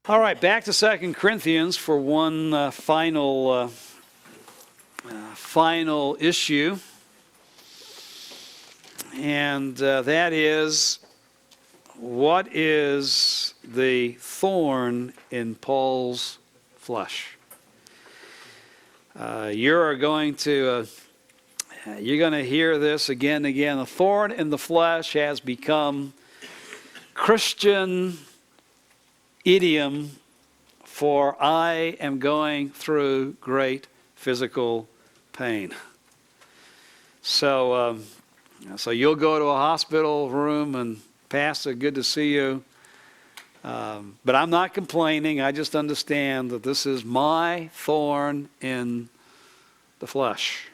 All right, back to 2 Corinthians for one final issue, and that is, what is the thorn in Paul's flesh? You're going to hear this again and again. The thorn in the flesh has become Christian idiom for I am going through great physical pain. So you'll go to a hospital room and, Pastor, good to see you. But I'm not complaining. I just understand that this is my thorn in the flesh.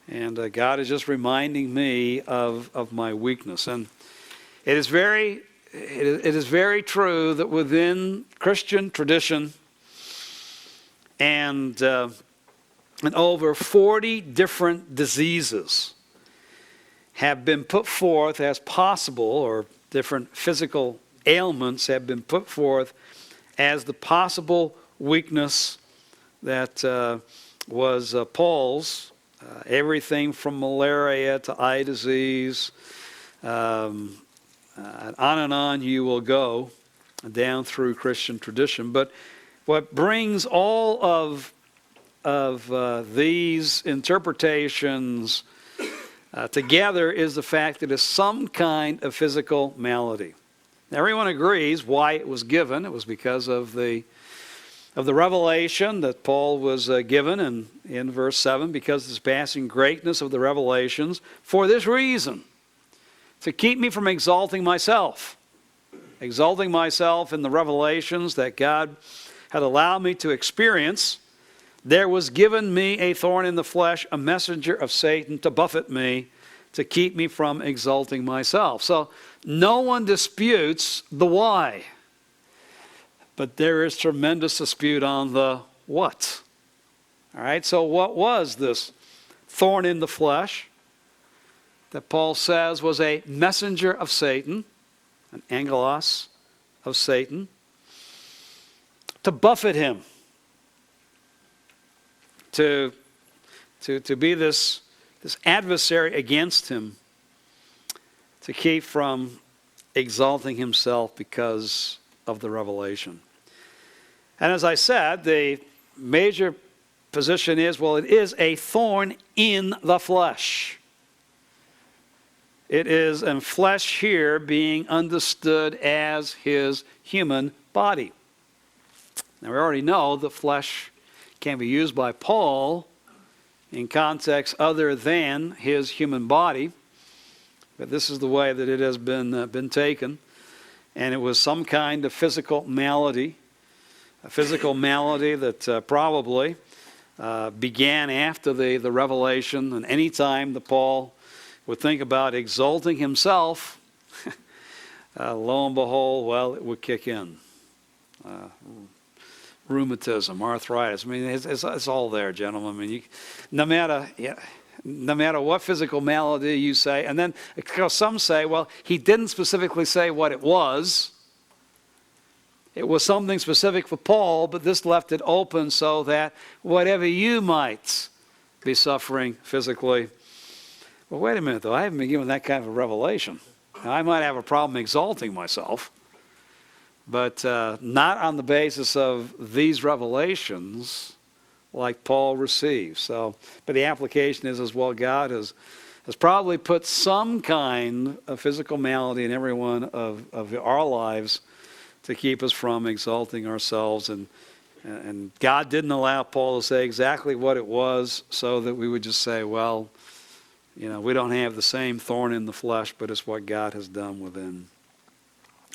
And God is just reminding me of my weakness. And it is very true that within Christian tradition and over 40 different diseases have been put forth as possible, or different physical ailments have been put forth as the possible weakness that was Paul's. Everything from malaria to eye disease, on and on you will go down through Christian tradition. But what brings all of these interpretations together is the fact that it's some kind of physical malady. Now, everyone agrees why it was given. It was because of the revelation that Paul was given in verse 7, because of the surpassing greatness of the revelations, for this reason, to keep me from exalting myself in the revelations that God had allowed me to experience. There was given me a thorn in the flesh, a messenger of Satan to buffet me, to keep me from exalting myself. So no one disputes the why, but there is tremendous dispute on the what. All right, so what was this thorn in the flesh that Paul says was a messenger of Satan, an angelos of Satan, to buffet him, to be this adversary against him, to keep from exalting himself because of the revelation. And as I said, the major position is, well, it is a thorn in the flesh. It is, and flesh here being understood as his human body. Now, we already know that flesh can be used by Paul in context other than his human body, but this is the way that it has been taken. And it was some kind of physical malady, a physical malady that probably began after the revelation. And any time that Paul would think about exalting himself, lo and behold, well, it would kick in. Rheumatism, arthritis. I mean, it's all there, gentlemen. I mean, no matter what physical malady you say, and then some say, well, he didn't specifically say what it was. It was something specific for Paul, but this left it open so that whatever you might be suffering physically. Well, wait a minute, though. I haven't been given that kind of a revelation. Now, I might have a problem exalting myself, but not on the basis of these revelations like Paul received. So, but the application is well, God has probably put some kind of physical malady in every one of our lives to keep us from exalting ourselves. And God didn't allow Paul to say exactly what it was so that we would just say, well, we don't have the same thorn in the flesh, but it's what God has done within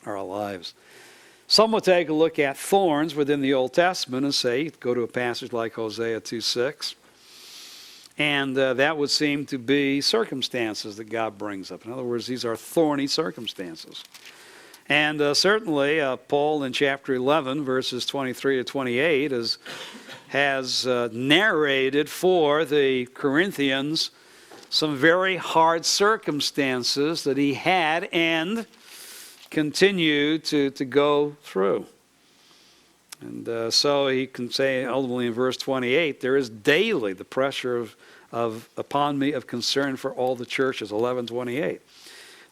our lives. Some will take a look at thorns within the Old Testament and say, go to a passage like Hosea 2:6, and that would seem to be circumstances that God brings up. In other words, these are thorny circumstances. And certainly Paul in chapter 11, verses 23 to 28, has narrated for the Corinthians some very hard circumstances that he had and continued to go through. And so he can say ultimately in verse 28, there is daily the pressure upon me of concern for all the churches, 11:28.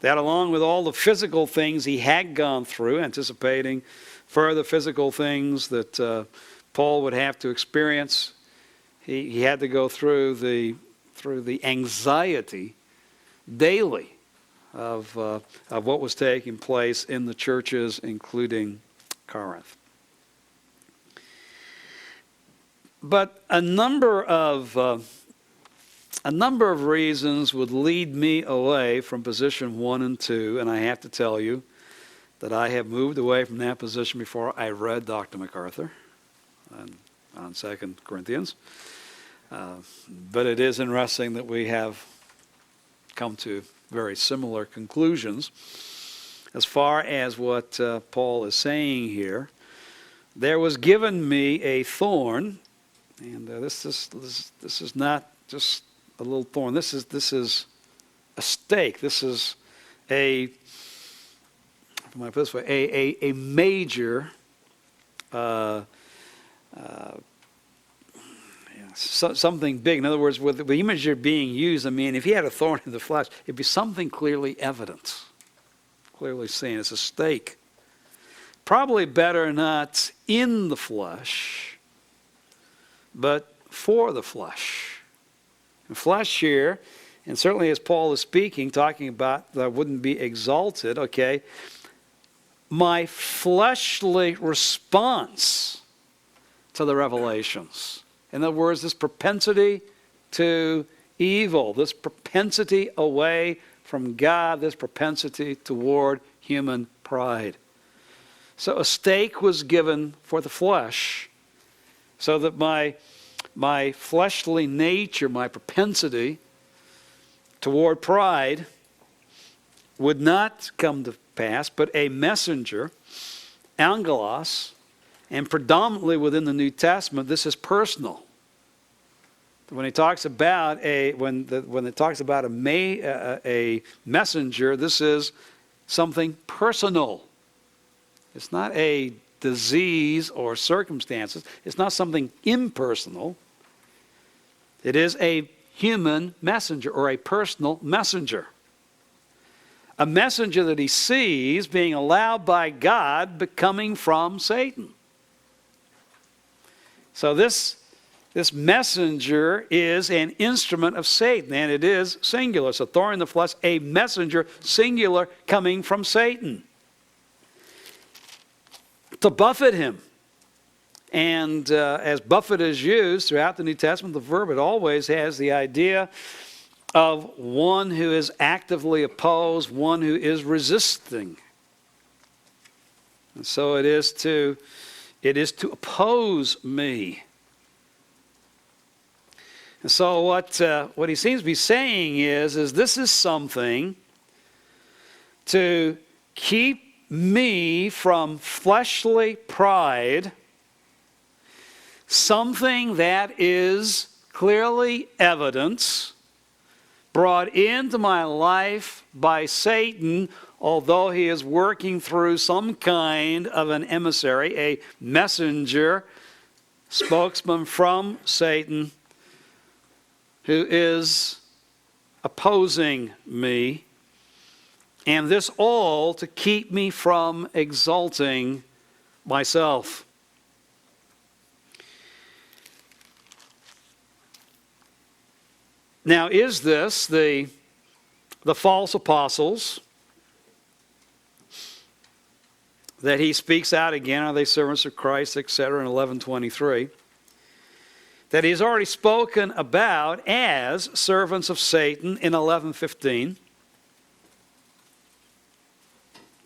That along with all the physical things he had gone through, anticipating further physical things that Paul would have to experience, he had to go through the anxiety daily of what was taking place in the churches, including Corinth. But a number of reasons would lead me away from position 1 and 2, and I have to tell you that I have moved away from that position before I read Dr. MacArthur on 2 Corinthians. But it is interesting that we have come to very similar conclusions as far as what Paul is saying here. There was given me a thorn, and this is not just a little thorn. This is a stake. This is a major something big. In other words, with the imagery being used, I mean, if he had a thorn in the flesh, it'd be something clearly evident, clearly seen. It's a stake. Probably better not in the flesh, but for the flesh. And flesh here, and certainly as Paul is speaking, talking about that wouldn't be exalted, okay, my fleshly response to the revelations. In other words, this propensity to evil, this propensity away from God, this propensity toward human pride. So a stake was given for the flesh, so that my fleshly nature, my propensity toward pride would not come to pass, but a messenger, angelos, and predominantly within the New Testament, this is personal. When it talks about a messenger, this is something personal. It's not a disease or circumstances. It's not something impersonal. It is a human messenger or a personal messenger. A messenger that he sees being allowed by God but coming from Satan. So this messenger is an instrument of Satan, and it is singular. So thorn in the flesh, a messenger, singular, coming from Satan. To buffet him. And as buffet is used throughout the New Testament, the verb, it always has the idea of one who is actively opposed, one who is resisting. And so it is to oppose me. And so what he seems to be saying is this is something to keep me from fleshly pride, something that is clearly evidence brought into my life by Satan, although he is working through some kind of an emissary, a messenger, spokesman from Satan, who is opposing me, and this all to keep me from exalting myself. Now, is this the false apostles that he speaks out again? Are they servants of Christ, etc., in 11:23? That he's already spoken about as servants of Satan in 11:15.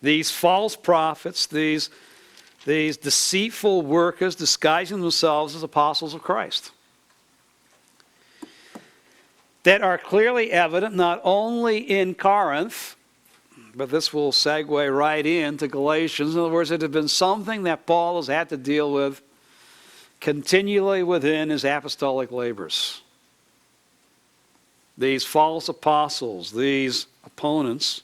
These false prophets, these deceitful workers disguising themselves as apostles of Christ, that are clearly evident not only in Corinth, but this will segue right into Galatians. In other words, it had been something that Paul has had to deal with continually within his apostolic labors. These false apostles, these opponents.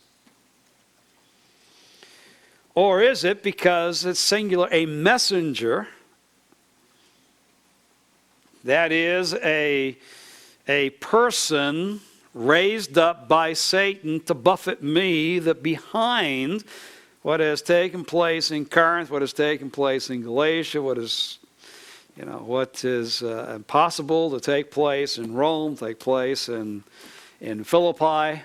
Or is it because it's singular, a messenger, That is a person raised up by Satan to buffet me, that behind what has taken place in Corinth, what has taken place in Galatia, what is impossible to take place in Rome, take place in Philippi,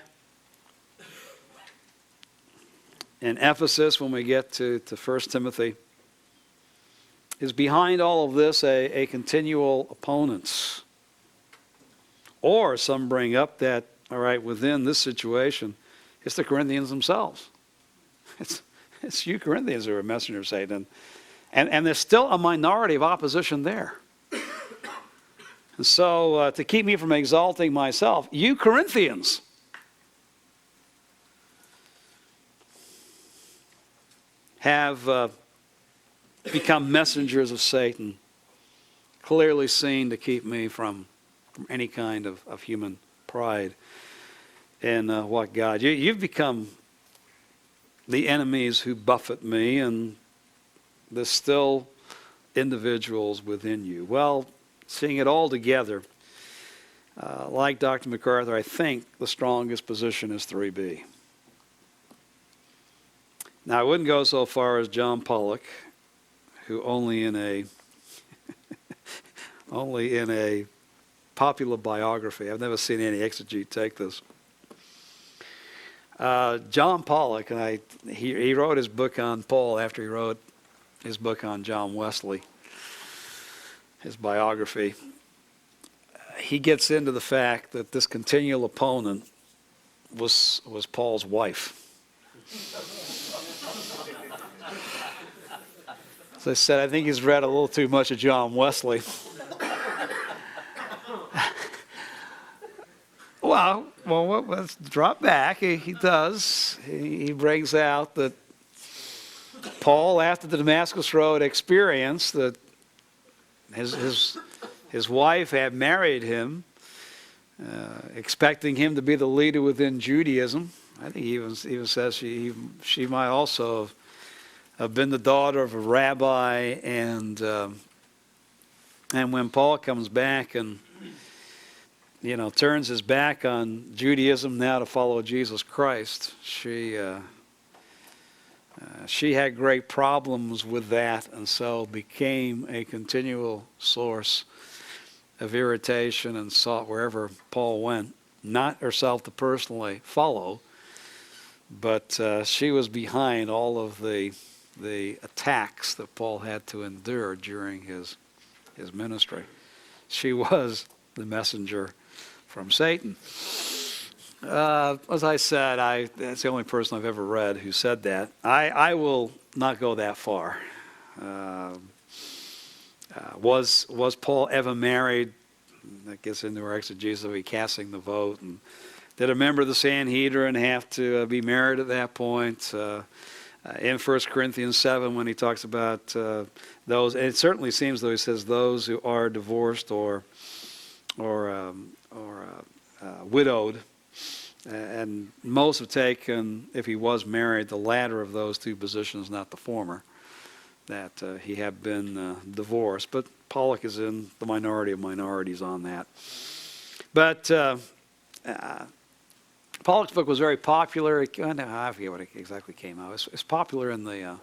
in Ephesus when we get to 1 Timothy, is behind all of this a continual opponent. Or some bring up that, all right, within this situation, it's the Corinthians themselves. It's you Corinthians who are messengers of Satan. And there's still a minority of opposition there. And so to keep me from exalting myself, you Corinthians have become messengers of Satan, clearly seen to keep me from any kind of human pride in what God. You've become the enemies who buffet me, and there's still individuals within you. Well, seeing it all together, like Dr. MacArthur, I think the strongest position is 3B. Now, I wouldn't go so far as John Pollock, who only in a popular biography, I've never seen any exegete take this. John Pollock, and he wrote his book on Paul after he wrote his book on John Wesley, his biography. He gets into the fact that this continual opponent was Paul's wife. As I said, I think he's read a little too much of John Wesley. Well, let's drop back. He does. He brings out that Paul, after the Damascus Road experience, that his wife had married him, expecting him to be the leader within Judaism. I think he even says she might also have been the daughter of a rabbi, and when Paul comes back and turns his back on Judaism now to follow Jesus Christ, she had great problems with that, and so became a continual source of irritation and sought wherever Paul went, not herself to personally follow, but she was behind all of the attacks that Paul had to endure during his ministry. She was the messenger from Satan. As I said, that's the only person I've ever read who said that. I will not go that far. Was Paul ever married? That gets into our exegesis of he casting the vote. And did a member of the Sanhedrin have to be married at that point? In 1 Corinthians 7, when he talks about those, and it certainly seems though he says those who are divorced or widowed, and most have taken, if he was married, the latter of those two positions, not the former, that he had been divorced. But Pollock is in the minority of minorities on that. But Pollock's book was very popular. I forget what it exactly came out. It's popular in the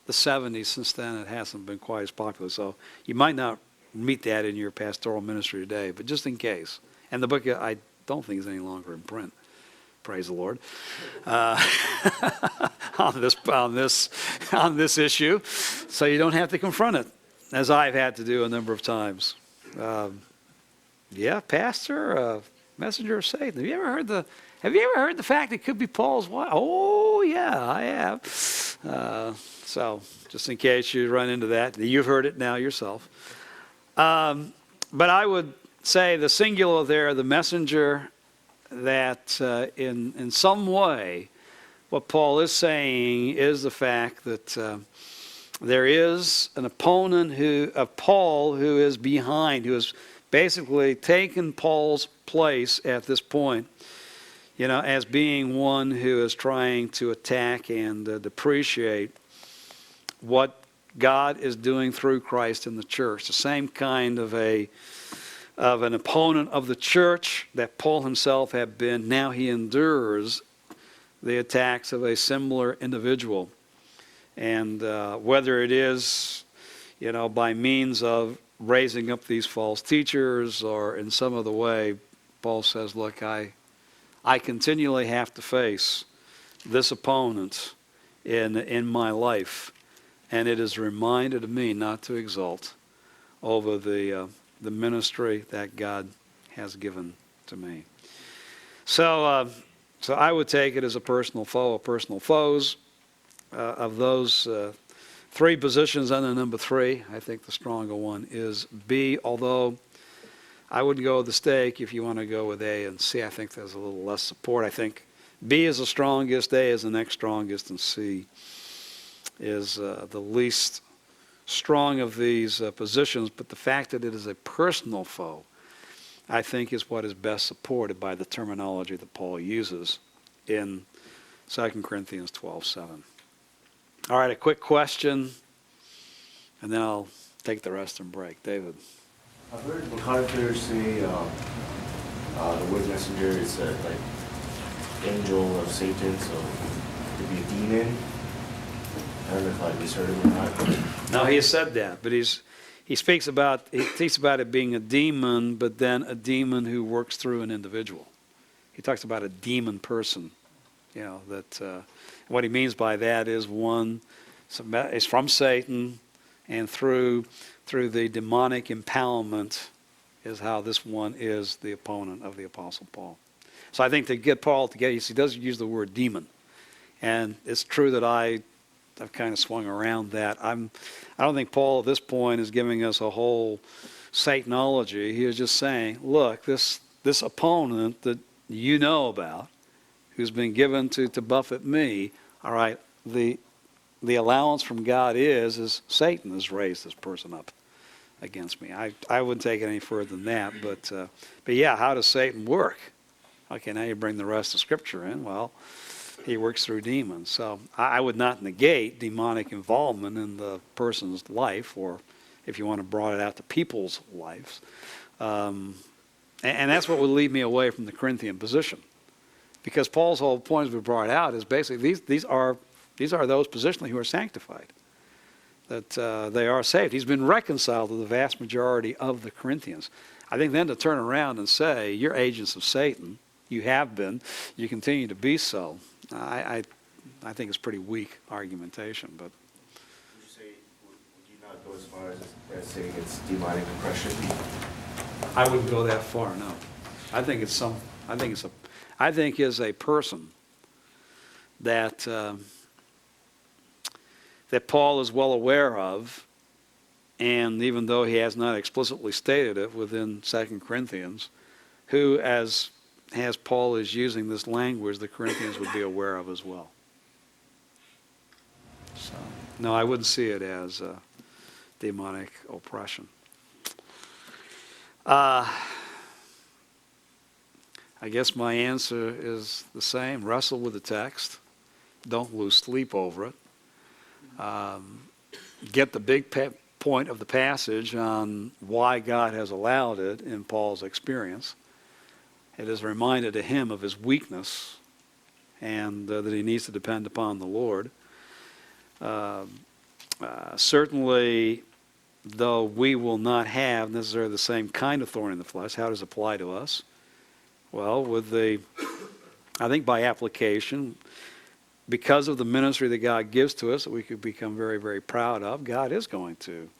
70s. Since then, it hasn't been quite as popular. So you might not meet that in your pastoral ministry today, but just in case. And the book, I don't think is any longer in print. Praise the Lord. On this issue, so you don't have to confront it, as I've had to do a number of times. Pastor, messenger of Satan. Have you ever heard the fact it could be Paul's wife? Oh yeah, I have. So just in case you run into that, you've heard it now yourself. But I would say the singular there, the messenger, that in some way what Paul is saying is the fact that there is an opponent of Paul who is behind, who has basically taken Paul's place at this point, as being one who is trying to attack and depreciate what God is doing through Christ in the church. The same kind of an opponent of the church that Paul himself had been. Now he endures the attacks of a similar individual. And whether it is, by means of raising up these false teachers or in some other way, Paul says, look, I continually have to face this opponent in my life. And it is reminded of me not to exult over the ministry that God has given to me. So I would take it as a personal foe of personal foes. Of those three positions under number 3, I think the stronger one is B, although I wouldn't go with the stake. If you want to go with A and C, I think there's a little less support. I think B is the strongest, A is the next strongest, and C is the least strong of these positions. But the fact that it is a personal foe, I think, is what is best supported by the terminology that Paul uses in 2 Corinthians 12:7. All right, a quick question, and then I'll take the rest and break. David. I've heard commentators say the word messenger is like angel of Satan, so it could be a demon. I don't know if I misheard him or not. No, he has said that, but he speaks about it being a demon, but then a demon who works through an individual. He talks about a demon person, that what he means by that is one is from Satan, and through the demonic empowerment is how this one is the opponent of the Apostle Paul. So I think to get Paul to get, he does use the word demon, and it's true that I've kind of swung around that. I don't think Paul at this point is giving us a whole Satanology. He is just saying, look, this opponent that you know about, who's been given to buffet me, all right, the allowance from God is Satan has raised this person up against me. I wouldn't take it any further than that, but yeah, how does Satan work? Okay, now you bring the rest of Scripture in. Well, he works through demons. So I would not negate demonic involvement in the person's life, or if you want to broaden it out to people's lives. And that's what would lead me away from the Corinthian position. Because Paul's whole point, as we brought out, is basically these are those positionally who are sanctified, that they are saved. He's been reconciled to the vast majority of the Corinthians. I think then to turn around and say, you're agents of Satan, you have been, you continue to be so, I think it's pretty weak argumentation. But would you not go as far as saying it's demonic oppression? I wouldn't go that far, no. I think is a person that Paul is well aware of, and even though he has not explicitly stated it within 2 Corinthians, who, as Paul is using this language, the Corinthians would be aware of as well. So, no, I wouldn't see it as demonic oppression. I guess my answer is the same. Wrestle with the text. Don't lose sleep over it. Get the big point of the passage on why God has allowed it in Paul's experience. It is reminded to him of his weakness and that he needs to depend upon the Lord. Certainly, though we will not have necessarily the same kind of thorn in the flesh, how does it apply to us? Well, I think by application, because of the ministry that God gives to us that we could become very, very proud of, God is going to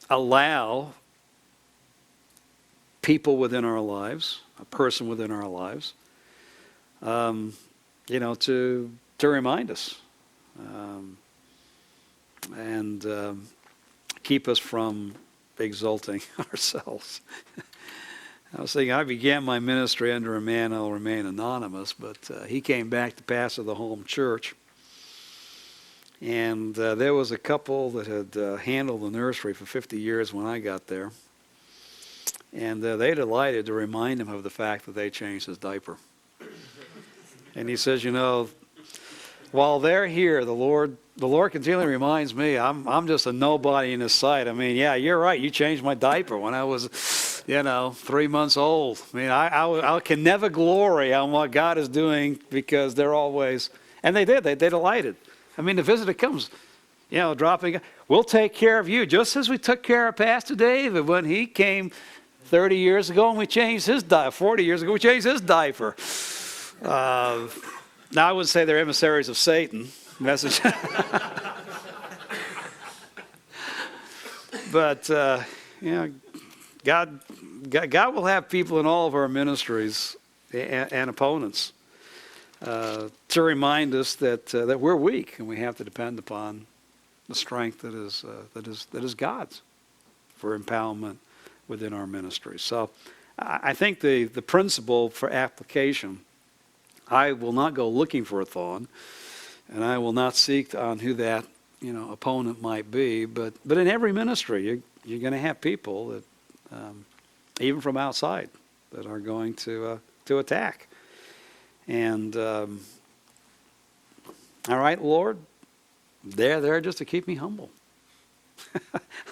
allow people within our lives, a person within our lives, to remind us and keep us from exalting ourselves. I was thinking, I began my ministry under a man who will remain anonymous, but he came back to pastor the home church. And there was a couple that had handled the nursery for 50 years when I got there. And they delighted to remind him of the fact that they changed his diaper. And he says, while they're here, the Lord continually reminds me, I'm just a nobody in His sight. I mean, yeah, you're right. You changed my diaper when I was, 3 months old. I mean, I can never glory on what God is doing because they're always, and they did. They delighted. I mean, the visitor comes, dropping. We'll take care of you, just as we took care of Pastor David when he came 30 years ago and we changed his diaper. 40 years ago, we changed his diaper. Now, I wouldn't say they're emissaries of Satan. Message. But, God will have people in all of our ministries and opponents to remind us that we're weak and we have to depend upon the strength that is God's for empowerment within our ministry. So I think the principle for application, I will not go looking for a thorn, and I will not seek on who that opponent might be. But in every ministry, you're going to have people that, even from outside, that are going to attack. And all right, Lord, they're there just to keep me humble.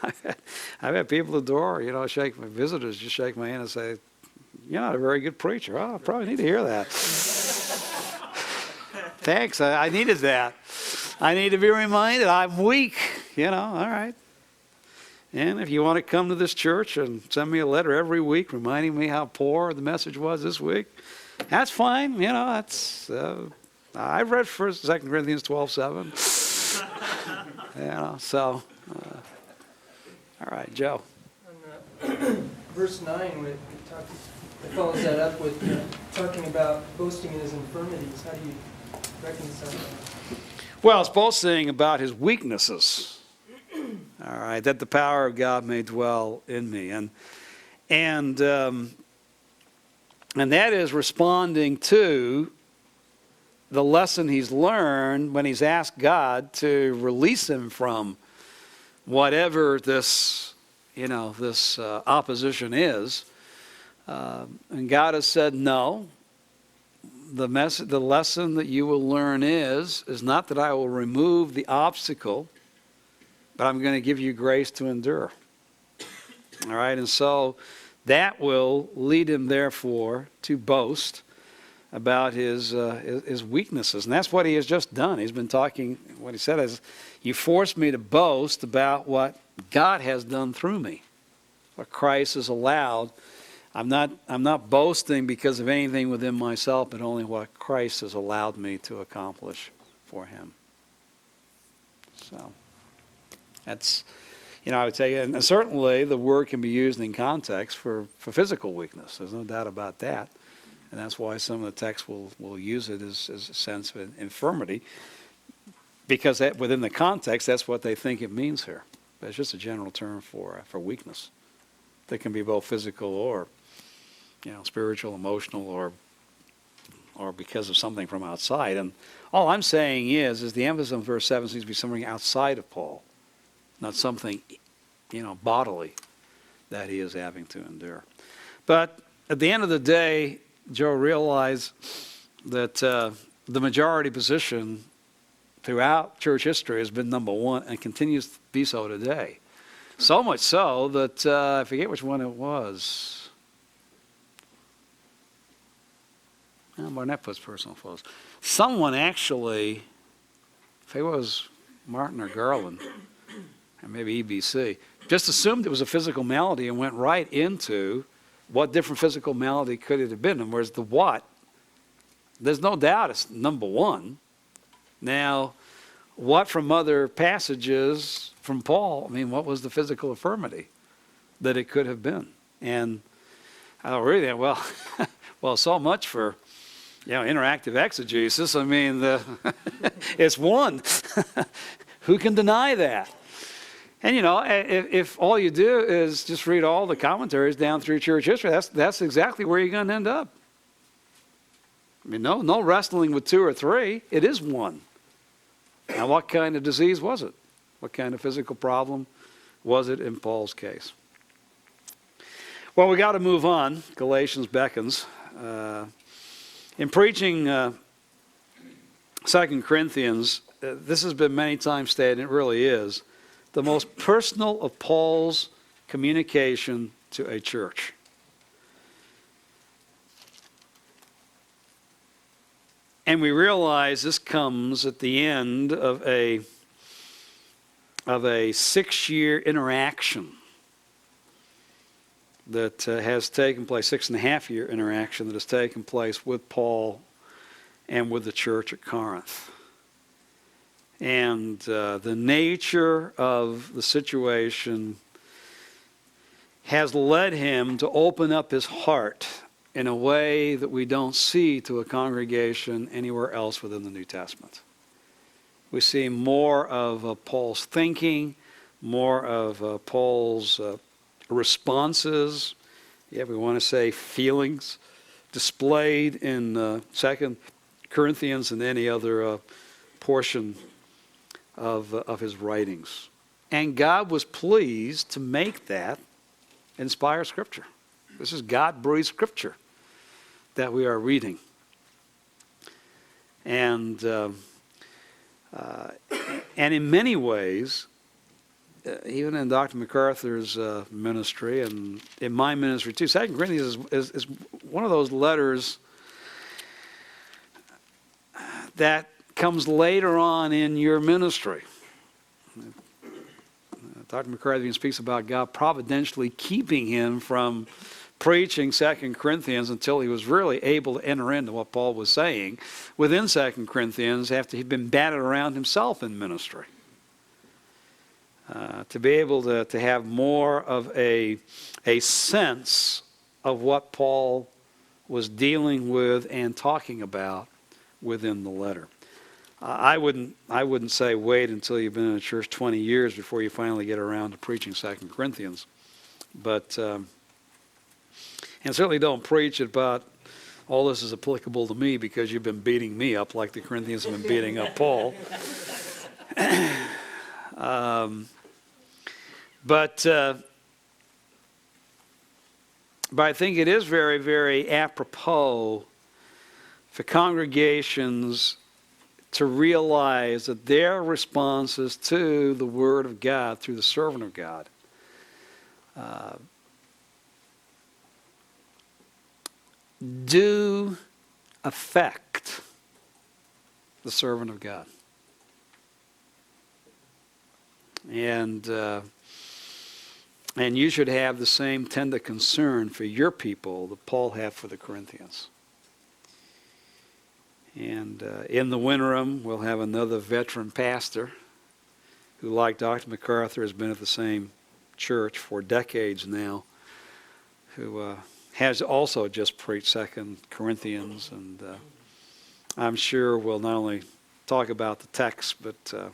I've had people at the door, shake my visitors, just shake my hand and say, "You're not a very good preacher." Oh, I probably need to hear that. Thanks, I needed that. I need to be reminded I'm weak, all right. And if you want to come to this church and send me a letter every week reminding me how poor the message was this week, that's fine. That's I've read 2 Corinthians 12:7. So all right, Joe. On verse 9, it follows that up with talking about boasting in his infirmities. How do you reconcile that? Well, it's boasting about his weaknesses. All right, that the power of God may dwell in me, and that is responding to the lesson he's learned when he's asked God to release him from whatever this opposition is, and God has said no. The lesson that you will learn is not that I will remove the obstacle, but I'm going to give you grace to endure. All right, and so that will lead him, therefore, to boast about his weaknesses, and that's what he has just done. He's been talking. What he said is, "You forced me to boast about what God has done through me, what Christ has allowed." I'm not boasting because of anything within myself, but only what Christ has allowed me to accomplish for Him. So that's, I would say, and certainly the word can be used in context for physical weakness. There's no doubt about that, and that's why some of the texts will use it as a sense of infirmity, because within the context, that's what they think it means here. But it's just a general term for weakness that can be both physical or spiritual, emotional, or because of something from outside. And all I'm saying is the emphasis on verse 7 seems to be something outside of Paul, not something, bodily that he is having to endure. But at the end of the day, Joe realized that the majority position throughout church history has been number one and continues to be so today. So much so that I forget which one it was. Barnett puts personal photos. Someone actually, if it was Martin or Garland, or maybe EBC, just assumed it was a physical malady and went right into what different physical malady could it have been. And whereas the what, there's no doubt it's number one. Now, what from other passages from Paul, what was the physical infirmity that it could have been? And I really think, well, so much for interactive exegesis. It's one. Who can deny that? And if all you do is just read all the commentaries down through church history, that's exactly where you're going to end up. No wrestling with two or three. It is one. Now, what kind of disease was it? What kind of physical problem was it in Paul's case? Well, we got to move on. Galatians beckons. In preaching 2 Corinthians, this has been many times stated, and it really is, the most personal of Paul's communication to a church. And we realize this comes at the end of a 6-year interaction that has taken place, 6.5-year interaction that has taken place with Paul and with the church at Corinth. And the nature of the situation has led him to open up his heart in a way that we don't see to a congregation anywhere else within the New Testament. We see more of Paul's thinking, more of Paul's responses, if we want to say feelings, displayed in 2 Corinthians and any other portion of his writings. And God was pleased to make that inspire Scripture. This is God-breathed Scripture that we are reading. And in many ways, even in Dr. MacArthur's ministry and in my ministry too, 2 Corinthians is one of those letters that comes later on in your ministry. Dr. MacArthur even speaks about God providentially keeping him from preaching 2 Corinthians until he was really able to enter into what Paul was saying within 2 Corinthians after he'd been battered around himself in ministry. To be able to have more of a sense of what Paul was dealing with and talking about within the letter. I wouldn't say wait until you've been in a church 20 years before you finally get around to preaching 2 Corinthians. But and certainly don't preach about all this is applicable to me because you've been beating me up like the Corinthians have been beating up Paul. But I think it is very, very apropos for congregations to realize that their responses to the Word of God through the servant of God do affect the servant of God. And you should have the same tender concern for your people that Paul had for the Corinthians. And in the interim, we'll have another veteran pastor who, like Dr. MacArthur, has been at the same church for decades now, who has also just preached 2 Corinthians. And I'm sure we'll not only talk about the text, but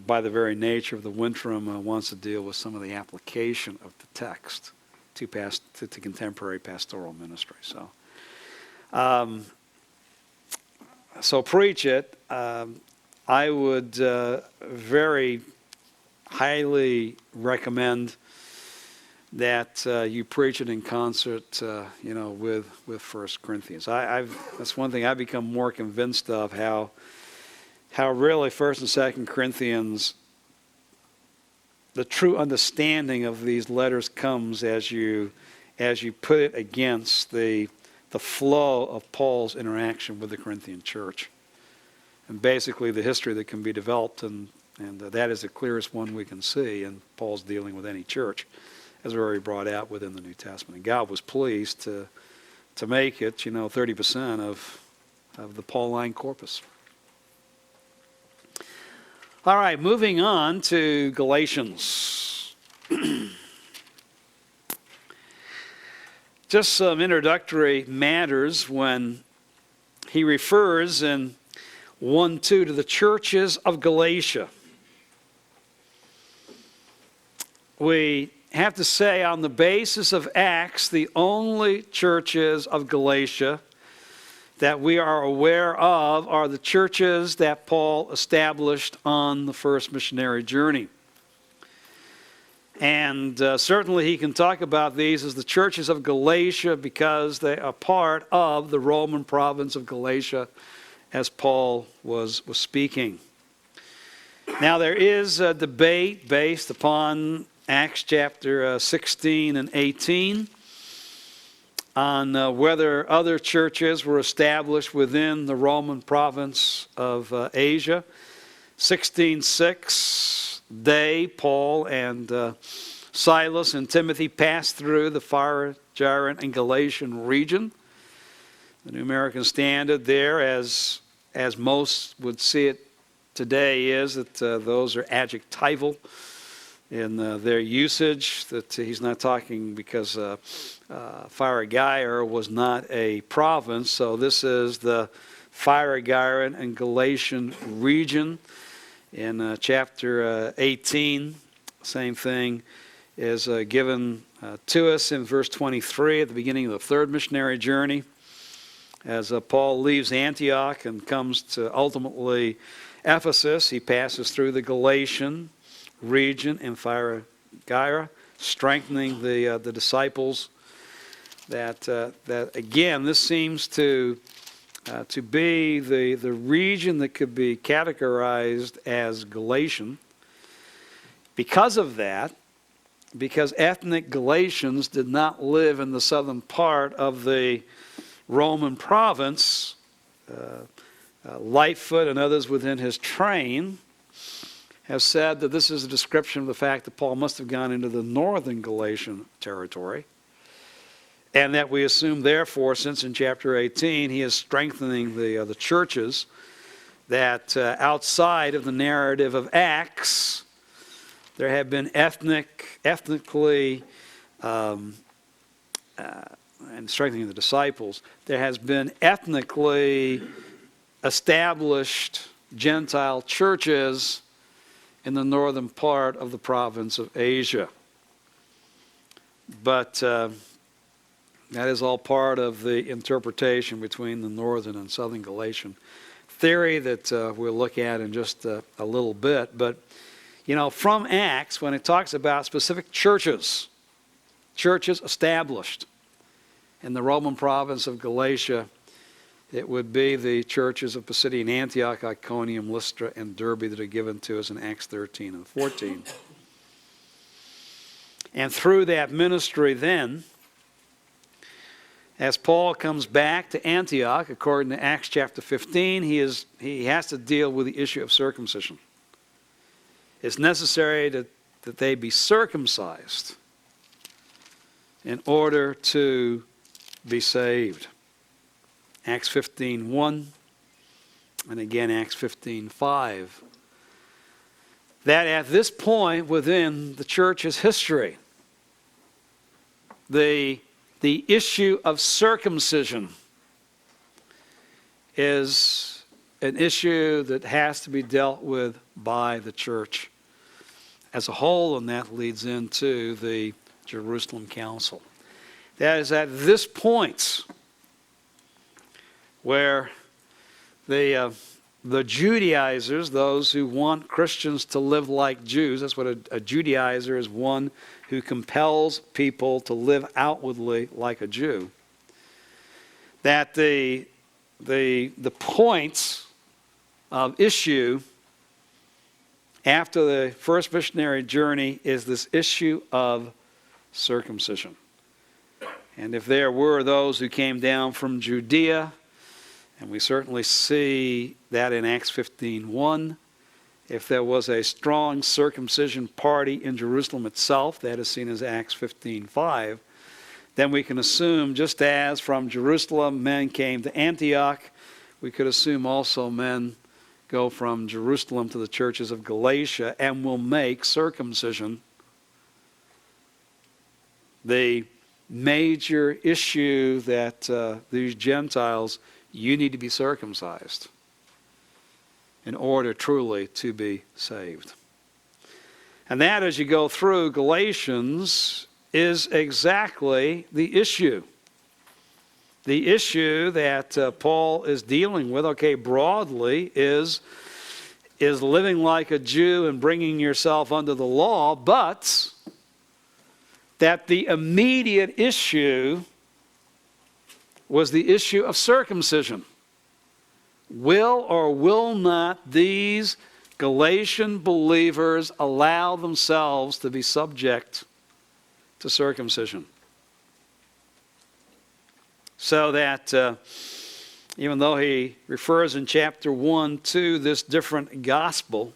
by the very nature of the interim, wants to deal with some of the application of the text to contemporary pastoral ministry. So preach it. I would very highly recommend that you preach it in concert, with 1 Corinthians. That's one thing I've become more convinced of, how really 1 and 2 Corinthians, the true understanding of these letters comes as you put it against the flow of Paul's interaction with the Corinthian church. And basically the history that can be developed, and that is the clearest one we can see in Paul's dealing with any church, as already brought out within the New Testament. And God was pleased to make it, 30% of the Pauline corpus. All right, moving on to Galatians. Just some introductory matters when he refers in 1:2 to the churches of Galatia. We have to say, on the basis of Acts, the only churches of Galatia that we are aware of are the churches that Paul established on the first missionary journey. And certainly he can talk about these as the churches of Galatia because they are part of the Roman province of Galatia as Paul was speaking. Now there is a debate based upon Acts chapter 16 and 18 on whether other churches were established within the Roman province of Asia. 16:6, Paul and Silas and Timothy passed through the Phrygian and Galatian region. The New American Standard there, as most would see it today, is that those are adjectival in their usage, that he's not talking because Phrygia was not a province, so this is the Phrygian and Galatian region. In chapter 18, same thing is given to us in verse 23 at the beginning of the third missionary journey. As Paul leaves Antioch and comes to ultimately Ephesus, he passes through the Galatian region in Phrygia, strengthening the disciples. That again, this seems to be the region that could be categorized as Galatian. Because of that, because ethnic Galatians did not live in the southern part of the Roman province, Lightfoot and others within his train have said that this is a description of the fact that Paul must have gone into the northern Galatian territory, and that we assume, therefore, since in chapter 18 he is strengthening the churches, that outside of the narrative of Acts, there have been ethnically, and strengthening the disciples, there has been ethnically established Gentile churches in the northern part of the province of Asia. But that is all part of the interpretation between the northern and southern Galatian theory that we'll look at in just a little bit. But, from Acts, when it talks about specific churches established in the Roman province of Galatia, it would be the churches of Pisidian Antioch, Iconium, Lystra, and Derbe that are given to us in Acts 13 and 14. And through that ministry then, as Paul comes back to Antioch, according to Acts chapter 15, he has to deal with the issue of circumcision. It's necessary that they be circumcised in order to be saved. Acts 15:1 and again Acts 15:5. That at this point within the church's history, the issue of circumcision is an issue that has to be dealt with by the church as a whole, and that leads into the Jerusalem Council. That is at this point where the Judaizers, those who want Christians to live like Jews, that's what a Judaizer is, one who compels people to live outwardly like a Jew, that the points of issue after the first missionary journey is this issue of circumcision. And if there were those who came down from Judea, and we certainly see that in Acts 15:1, if there was a strong circumcision party in Jerusalem itself, that is seen as Acts 15:5, then we can assume, just as from Jerusalem men came to Antioch, we could assume also men go from Jerusalem to the churches of Galatia and will make circumcision the major issue that these Gentiles, you need to be circumcised in order truly to be saved. And that, as you go through Galatians, is exactly the issue. The issue that Paul is dealing with, broadly, is living like a Jew and bringing yourself under the law, but that the immediate issue was the issue of circumcision. Will or will not these Galatian believers allow themselves to be subject to circumcision? So that even though he refers in chapter 1 to this different gospel,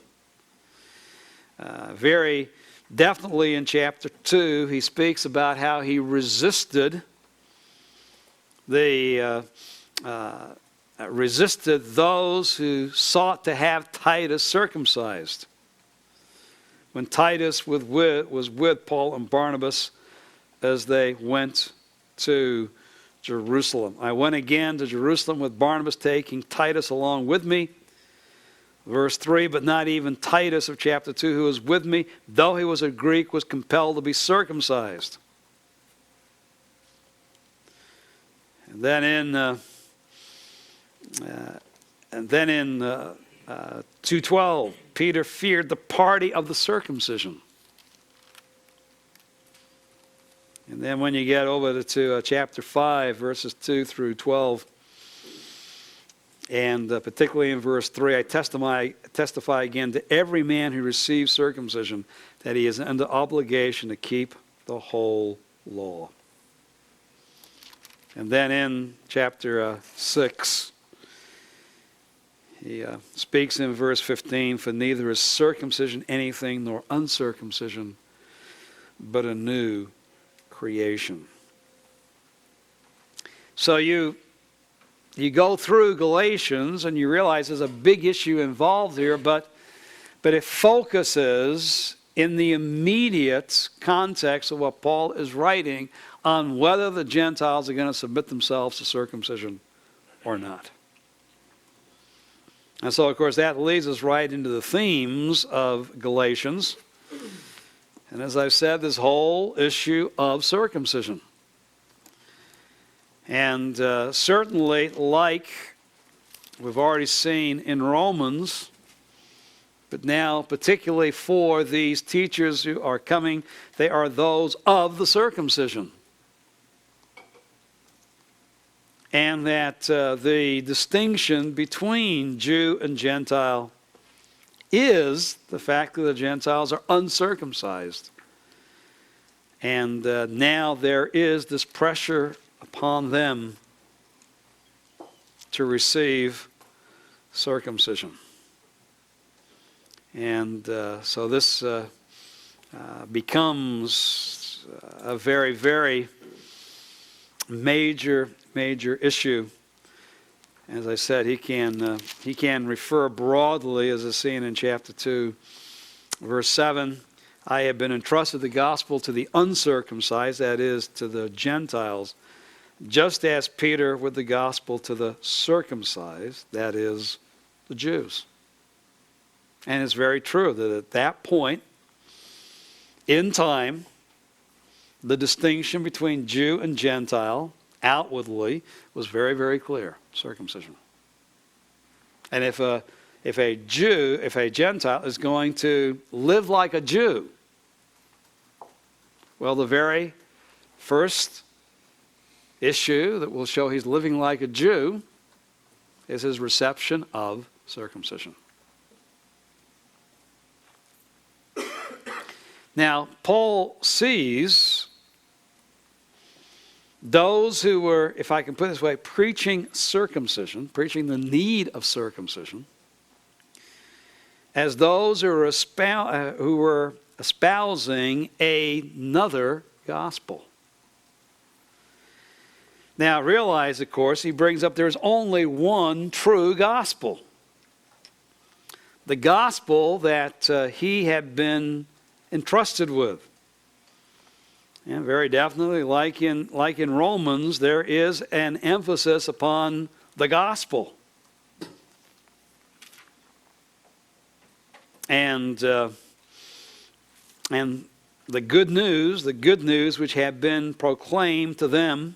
very definitely in chapter 2 he speaks about how he resisted those who sought to have Titus circumcised. When Titus was with Paul and Barnabas as they went to Jerusalem. I went again to Jerusalem with Barnabas, taking Titus along with me. Verse 3, but not even Titus of chapter 2, who was with me, though he was a Greek, was compelled to be circumcised. And then in 2:12, Peter feared the party of the circumcision. And then when you get over to chapter 5, verses 2 through 12, and particularly in verse 3, I testify again to every man who receives circumcision that he is under obligation to keep the whole law. And then in chapter 6, he speaks in verse 15, for neither is circumcision anything nor uncircumcision, but a new creation. So you go through Galatians and you realize there's a big issue involved here, but it focuses in the immediate context of what Paul is writing on whether the Gentiles are going to submit themselves to circumcision or not. And so, of course, that leads us right into the themes of Galatians. And as I've said, this whole issue of circumcision. And certainly, like we've already seen in Romans, but now particularly for these teachers who are coming, they are those of the circumcision. And that the distinction between Jew and Gentile is the fact that the Gentiles are uncircumcised. And now there is this pressure upon them to receive circumcision. And so this becomes a very, very major issue. As I said, he can refer broadly, as is seen in chapter 2, verse 7. I have been entrusted the gospel to the uncircumcised, that is, to the Gentiles, just as Peter with the gospel to the circumcised, that is, the Jews. And it's very true that at that point in time, the distinction between Jew and Gentile outwardly was very, very clear: circumcision. And if a Gentile is going to live like a Jew, well, the very first issue that will show he's living like a Jew is his reception of circumcision. Now, Paul sees those who were, if I can put it this way, preaching circumcision, preaching the need of circumcision, as those who were espousing another gospel. Now realize, of course, he brings up there's only one true gospel. The gospel that he had been entrusted with. And very definitely, like in Romans, there is an emphasis upon the gospel. And the good news which had been proclaimed to them.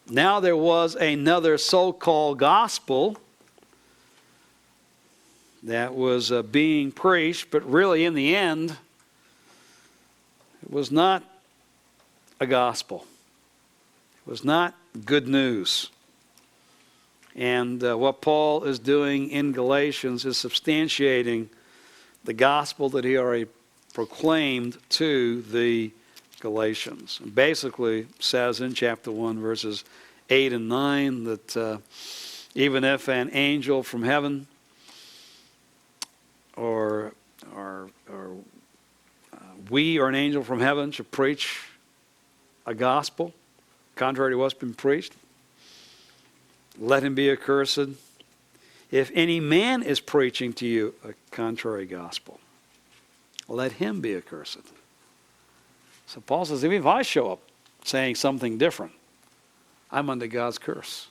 Now there was another so-called gospel that was being preached, but really in the end, it was not a gospel. It was not good news. And what Paul is doing in Galatians is substantiating the gospel that he already proclaimed to the Galatians. And basically says in chapter 1, verses 8 and 9, that even if an angel from heaven or we or an angel from heaven should preach a gospel contrary to what's been preached, let him be accursed. If any man is preaching to you a contrary gospel, let him be accursed. So Paul says, even if I show up saying something different, I'm under God's curse.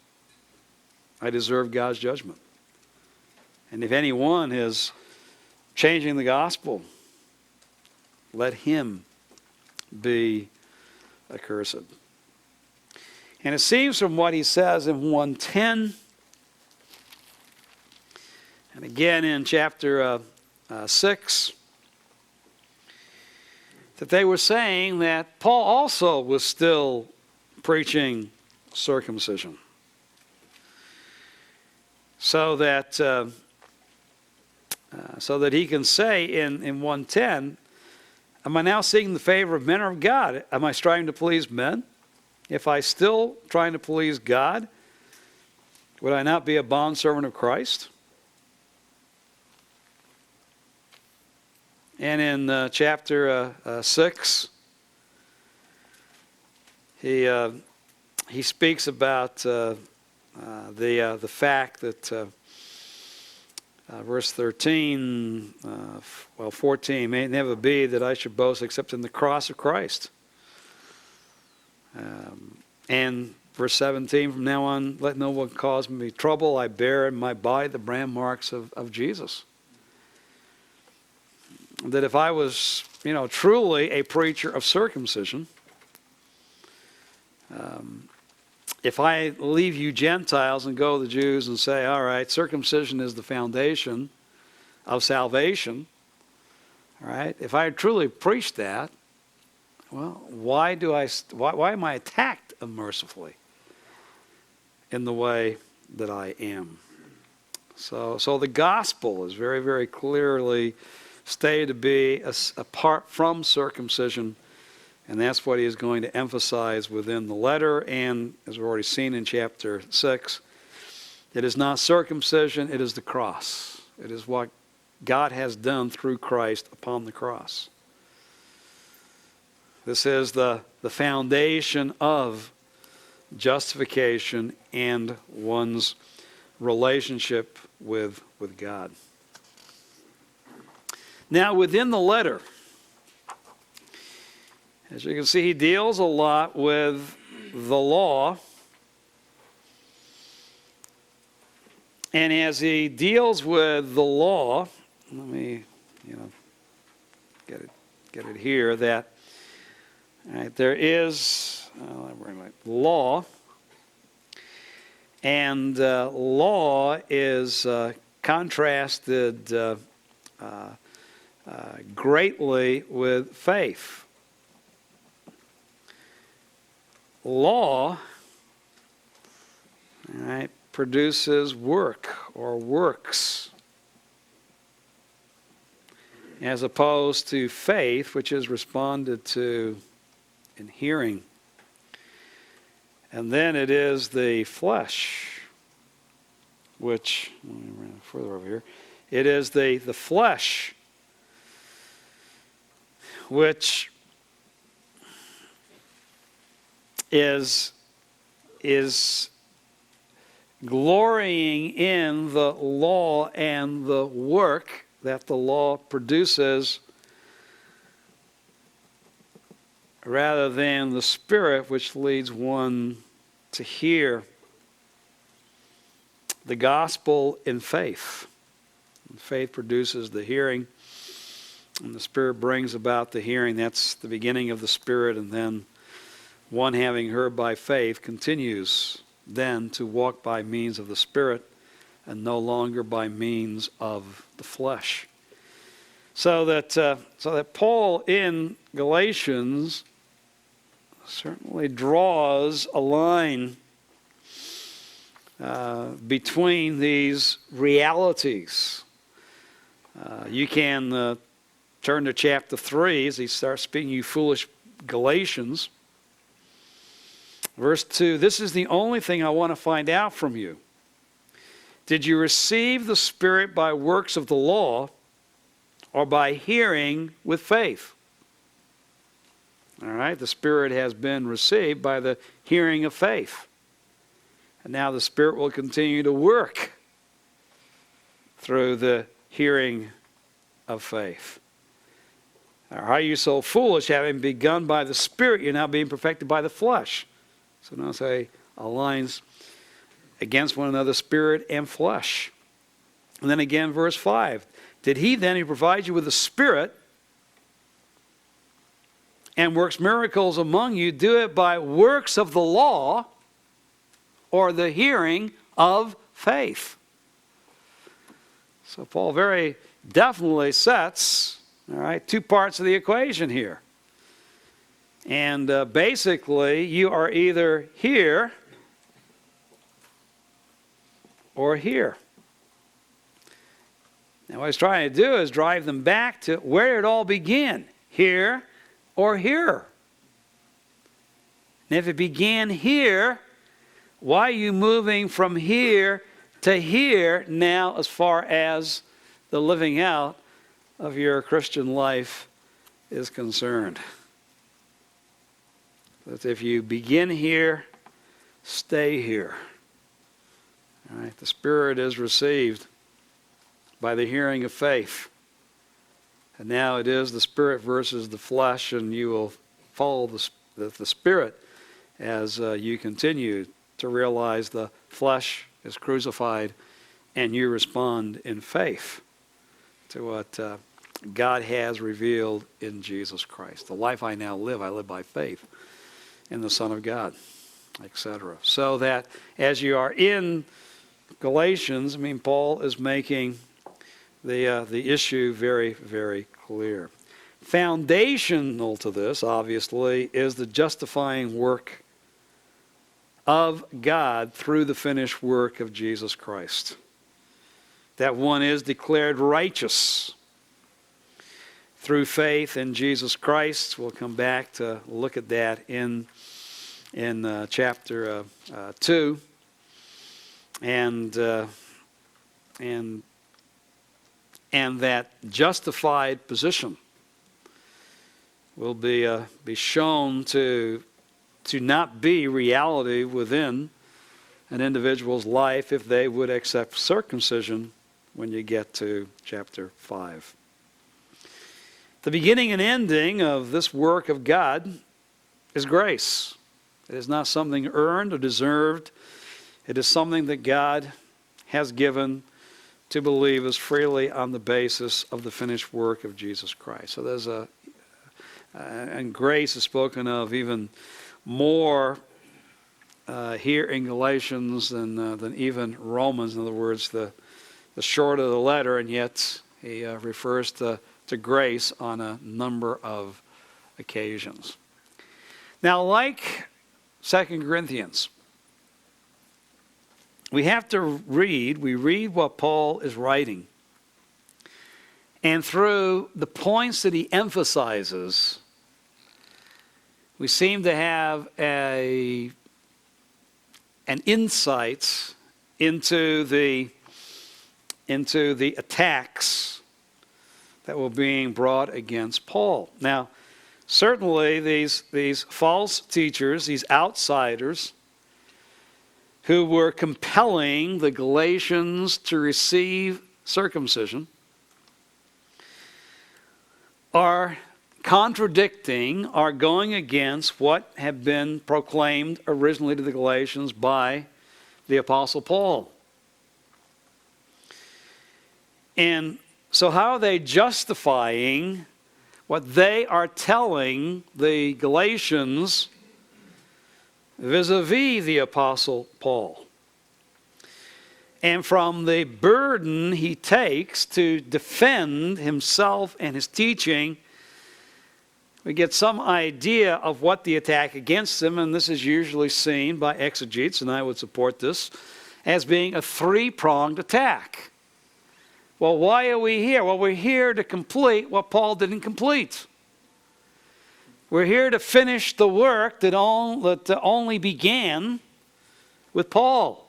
I deserve God's judgment. And if anyone is changing the gospel, let him be accursed. And it seems from what he says in 1:10, and again in chapter 6, that they were saying that Paul also was still preaching circumcision. So that he can say in 1:10, am I now seeking the favor of men or of God? Am I striving to please men? If I still trying to please God, would I not be a bondservant of Christ? And in chapter 6, he speaks about the fact that verse 13, 14, may it never be that I should boast except in the cross of Christ. And verse 17, from now on, let no one cause me trouble. I bear in my body the brand marks of Jesus. That if I was, truly a preacher of circumcision, if I leave you Gentiles and go to the Jews and say, all right, circumcision is the foundation of salvation, all right, if I truly preached that, well, why am I attacked unmercifully in the way that I am? So the gospel is very, very clearly stated to be apart from circumcision, and that's what he is going to emphasize within the letter. And as we've already seen in chapter 6, it is not circumcision, it is the cross. It is what God has done through Christ upon the cross. This is the foundation of justification and one's relationship with God. Now, within the letter, as you can see, he deals a lot with the law. And as he deals with the law, let me, get it here, that there is law, and law is contrasted greatly with faith. Law, produces work or works, as opposed to faith, which is responded to in hearing. And then it is the flesh, which, let me run further over here. It is the flesh, which is glorying in the law and the work that the law produces, rather than the Spirit, which leads one to hear the gospel in faith. And faith produces the hearing, and the Spirit brings about the hearing. That's the beginning of the Spirit, and then one having heard by faith continues then to walk by means of the Spirit and no longer by means of the flesh. So that Paul in Galatians certainly draws a line between these realities. You can turn to chapter 3 as he starts speaking, you foolish Galatians. Verse 2, this is the only thing I want to find out from you. Did you receive the Spirit by works of the law or by hearing with faith? All right, the Spirit has been received by the hearing of faith. And now the Spirit will continue to work through the hearing of faith. Are you so foolish, having begun by the Spirit, you're now being perfected by the flesh? So now say aligns against one another, spirit and flesh. And then again, verse 5. Did he then, who provides you with the Spirit and works miracles among you, do it by works of the law or the hearing of faith? So Paul very definitely sets, all right, two parts of the equation here. And basically, you are either here or here. Now, what he's trying to do is drive them back to where it all began, here or here. And if it began here, why are you moving from here to here now as far as the living out of your Christian life is concerned? That if you begin here, stay here. All right, the Spirit is received by the hearing of faith. And now it is the Spirit versus the flesh, and you will follow the Spirit as you continue to realize the flesh is crucified and you respond in faith to what God has revealed in Jesus Christ. The life I now live, I live by faith in the Son of God, etc. So that as you are in Galatians, Paul is making the issue very, very clear. Foundational to this, obviously, is the justifying work of God through the finished work of Jesus Christ. That one is declared righteous through faith in Jesus Christ. We'll come back to look at that in chapter 2. And that justified position will be shown to not be reality within an individual's life if they would accept circumcision when you get to chapter 5. The beginning and ending of this work of God is grace. It is not something earned or deserved. It is something that God has given to believers freely on the basis of the finished work of Jesus Christ. So there's and grace is spoken of even more here in Galatians than even Romans. In other words, the shorter the letter, and yet he refers to grace on a number of occasions. Now, like 2 Corinthians, we have to read what Paul is writing. And through the points that he emphasizes, we seem to have an insight into the attacks that were being brought against Paul. Now, certainly these false teachers, these outsiders, who were compelling the Galatians to receive circumcision, are contradicting, are going against what had been proclaimed originally to the Galatians by the Apostle Paul. And so how are they justifying what they are telling the Galatians vis-a-vis the Apostle Paul? And from the burden he takes to defend himself and his teaching, we get some idea of what the attack against him, and this is usually seen by exegetes, and I would support this, as being a three-pronged attack. Well, why are we here? Well, we're here to complete what Paul didn't complete. We're here to finish the work that only began with Paul.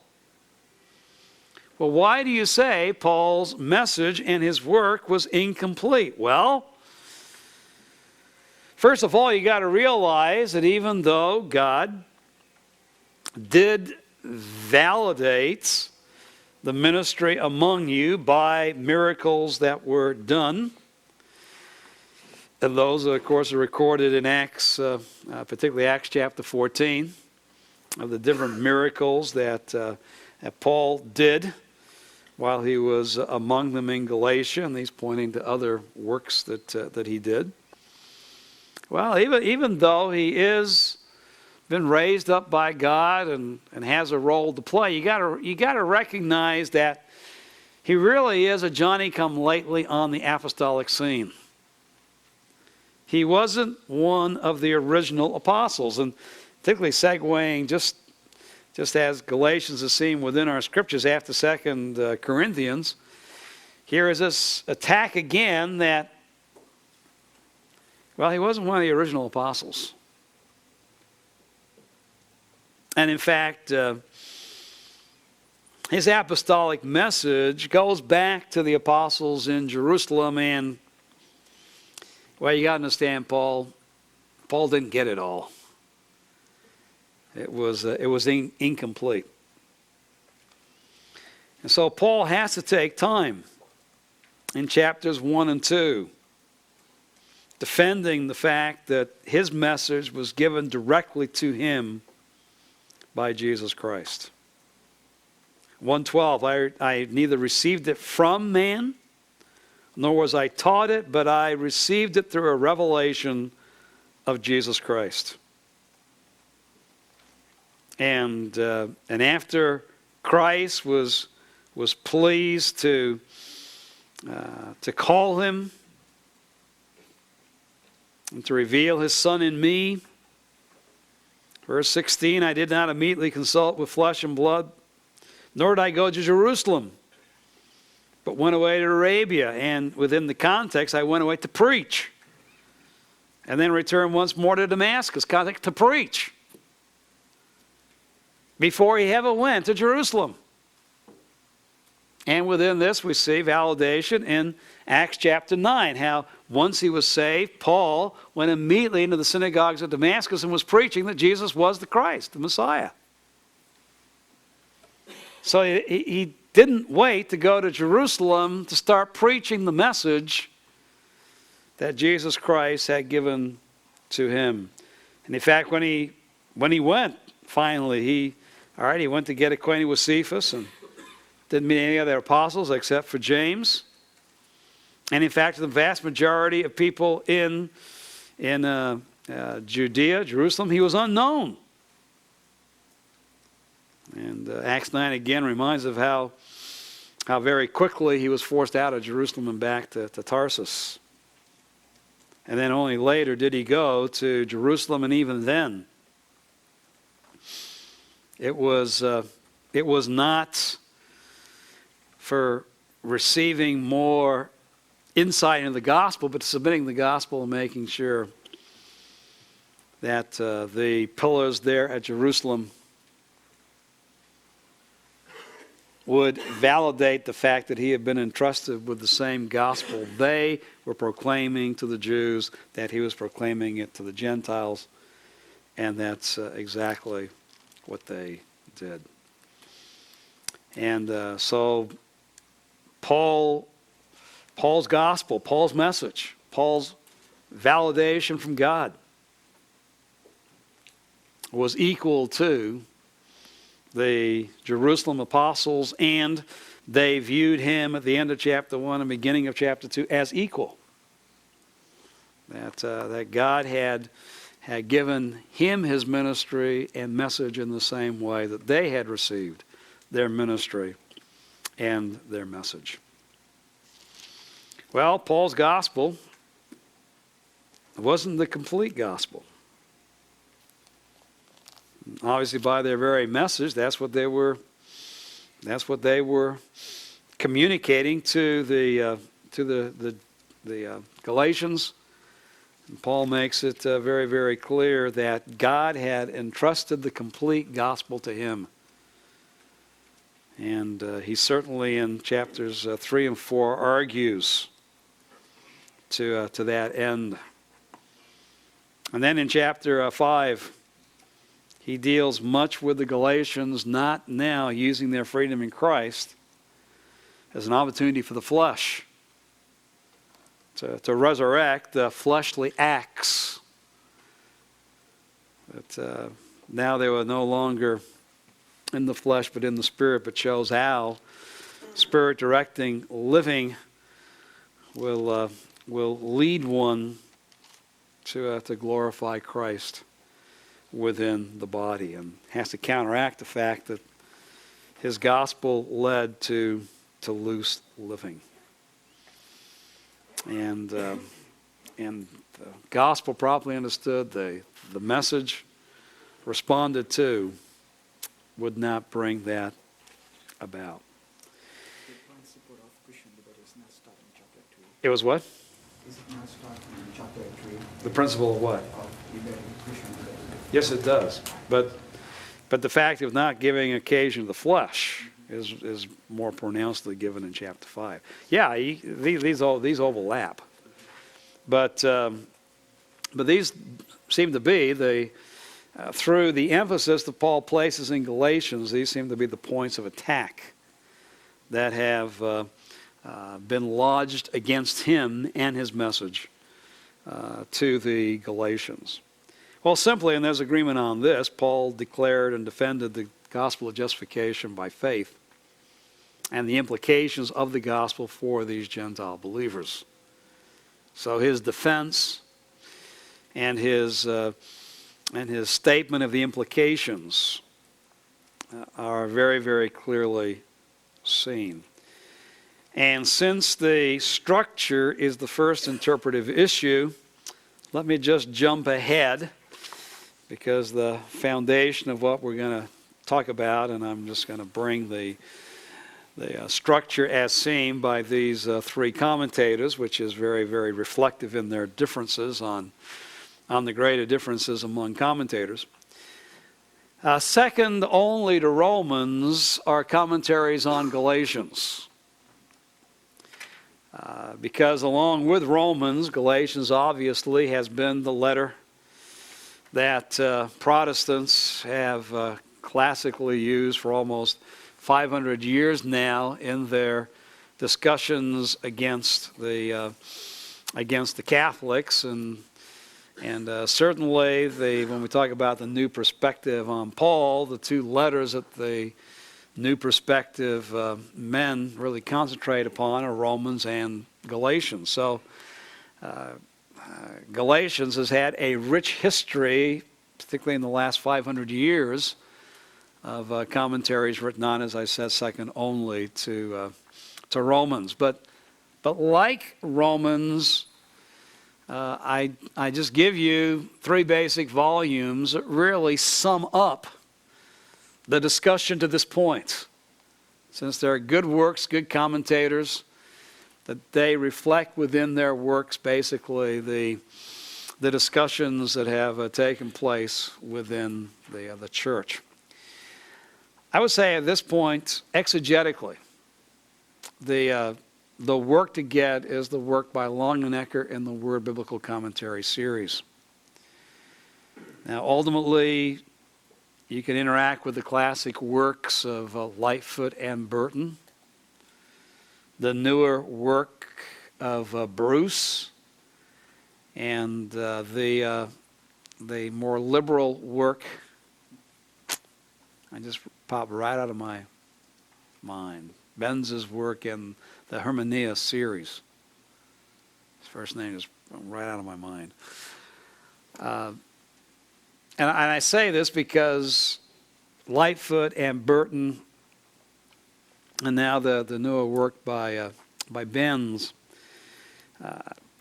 Well, why do you say Paul's message and his work was incomplete? Well, first of all, you got to realize that even though God did validate the ministry among you by miracles that were done, and those, of course, are recorded in Acts, particularly Acts chapter 14, of the different miracles that Paul did while he was among them in Galatia, and he's pointing to other works that he did. Well, even though he is been raised up by God and has a role to play, you got to recognize that he really is a Johnny-come-lately on the apostolic scene. He wasn't one of the original apostles, and particularly segueing just as Galatians is seen within our scriptures after 2 Corinthians, here is this attack again that, well, he wasn't one of the original apostles. And in fact, his apostolic message goes back to the apostles in Jerusalem, and, well, you got to understand, Paul didn't get it all. It was incomplete. And so Paul has to take time in chapters 1 and 2, defending the fact that his message was given directly to him by Jesus Christ. 1:12, I neither received it from man, nor was I taught it, but I received it through a revelation of Jesus Christ. And after Christ was pleased to call him and to reveal his Son in me, verse 16, I did not immediately consult with flesh and blood, nor did I go to Jerusalem, but went away to Arabia. And within the context, I went away to preach. And then returned once more to Damascus, context, to preach, before he ever went to Jerusalem. And within this, we see validation in Acts chapter 9, how once he was saved, Paul went immediately into the synagogues of Damascus and was preaching that Jesus was the Christ, the Messiah. So he didn't wait to go to Jerusalem to start preaching the message that Jesus Christ had given to him. And in fact, when he went, finally, he went to get acquainted with Cephas and didn't meet any other apostles except for James. And in fact, the vast majority of people in Judea, Jerusalem, he was unknown. And Acts 9 again reminds of how very quickly he was forced out of Jerusalem and back to Tarsus. And then only later did he go to Jerusalem, and even then, it was not for receiving more insight into the gospel, but submitting the gospel and making sure that the pillars there at Jerusalem would validate the fact that he had been entrusted with the same gospel they were proclaiming to the Jews, that he was proclaiming it to the Gentiles, and that's exactly what they did. And so Paul's gospel, Paul's message, Paul's validation from God was equal to the Jerusalem apostles, and they viewed him at the end of chapter 1 and beginning of chapter 2 as equal. That God had given him his ministry and message in the same way that they had received their ministry and their message. Well, Paul's gospel wasn't the complete gospel. Obviously, by their very message, that's what they were That's what they were communicating to the Galatians. And Paul makes it very, very clear that God had entrusted the complete gospel to him. And he certainly in chapters 3 and 4 argues to that end. And then in chapter 5, he deals much with the Galatians not now using their freedom in Christ as an opportunity for the flesh, to resurrect the fleshly acts. That now they were no longer in the flesh but in the Spirit, but shows how Spirit directing living will lead one to glorify Christ within the body, and has to counteract the fact that his gospel led to loose living. And the gospel properly understood, the message responded to, would not bring that about. The principle of Christian liberty is not starting in chapter 3. It was what? Is it not starting in chapter 3 The principle of what? of liberty, Christian liberty? Yes, it does. But the fact of not giving occasion to the flesh is more pronouncedly given in chapter 5. Yeah, these overlap. But these seem to be through the emphasis that Paul places in Galatians, these seem to be the points of attack that have been lodged against him and his message to the Galatians. Well, simply, and there's agreement on this, Paul declared and defended the gospel of justification by faith and the implications of the gospel for these Gentile believers. So his defense and his statement of the implications are very, very clearly seen. And since the structure is the first interpretive issue, let me just jump ahead, because the foundation of what we're going to talk about, and I'm just going to bring the structure as seen by these three commentators, which is very, very reflective in their differences on the greater differences among commentators. Second only to Romans are commentaries on Galatians. Because along with Romans, Galatians obviously has been the letter that Protestants have classically used for almost 500 years now in their discussions against the Catholics, and certainly when we talk about the new perspective on Paul, the two letters that the new perspective men really concentrate upon are Romans and Galatians. So Galatians has had a rich history, particularly in the last 500 years, of commentaries written on, as I said, second only to Romans. But like Romans, I just give you three basic volumes that really sum up the discussion to this point. Since they're good works, good commentators, that they reflect within their works basically the discussions that have taken place within the church. I would say at this point, exegetically, the work to get is the work by Longenecker in the Word Biblical Commentary series. Now, ultimately, you can interact with the classic works of Lightfoot and Burton, the newer work of Bruce, and the more liberal work. I just popped right out of my mind. Benz's work in the Hermeneia series. His first name is right out of my mind. And I say this because Lightfoot and Burton, and now the newer work by Benz,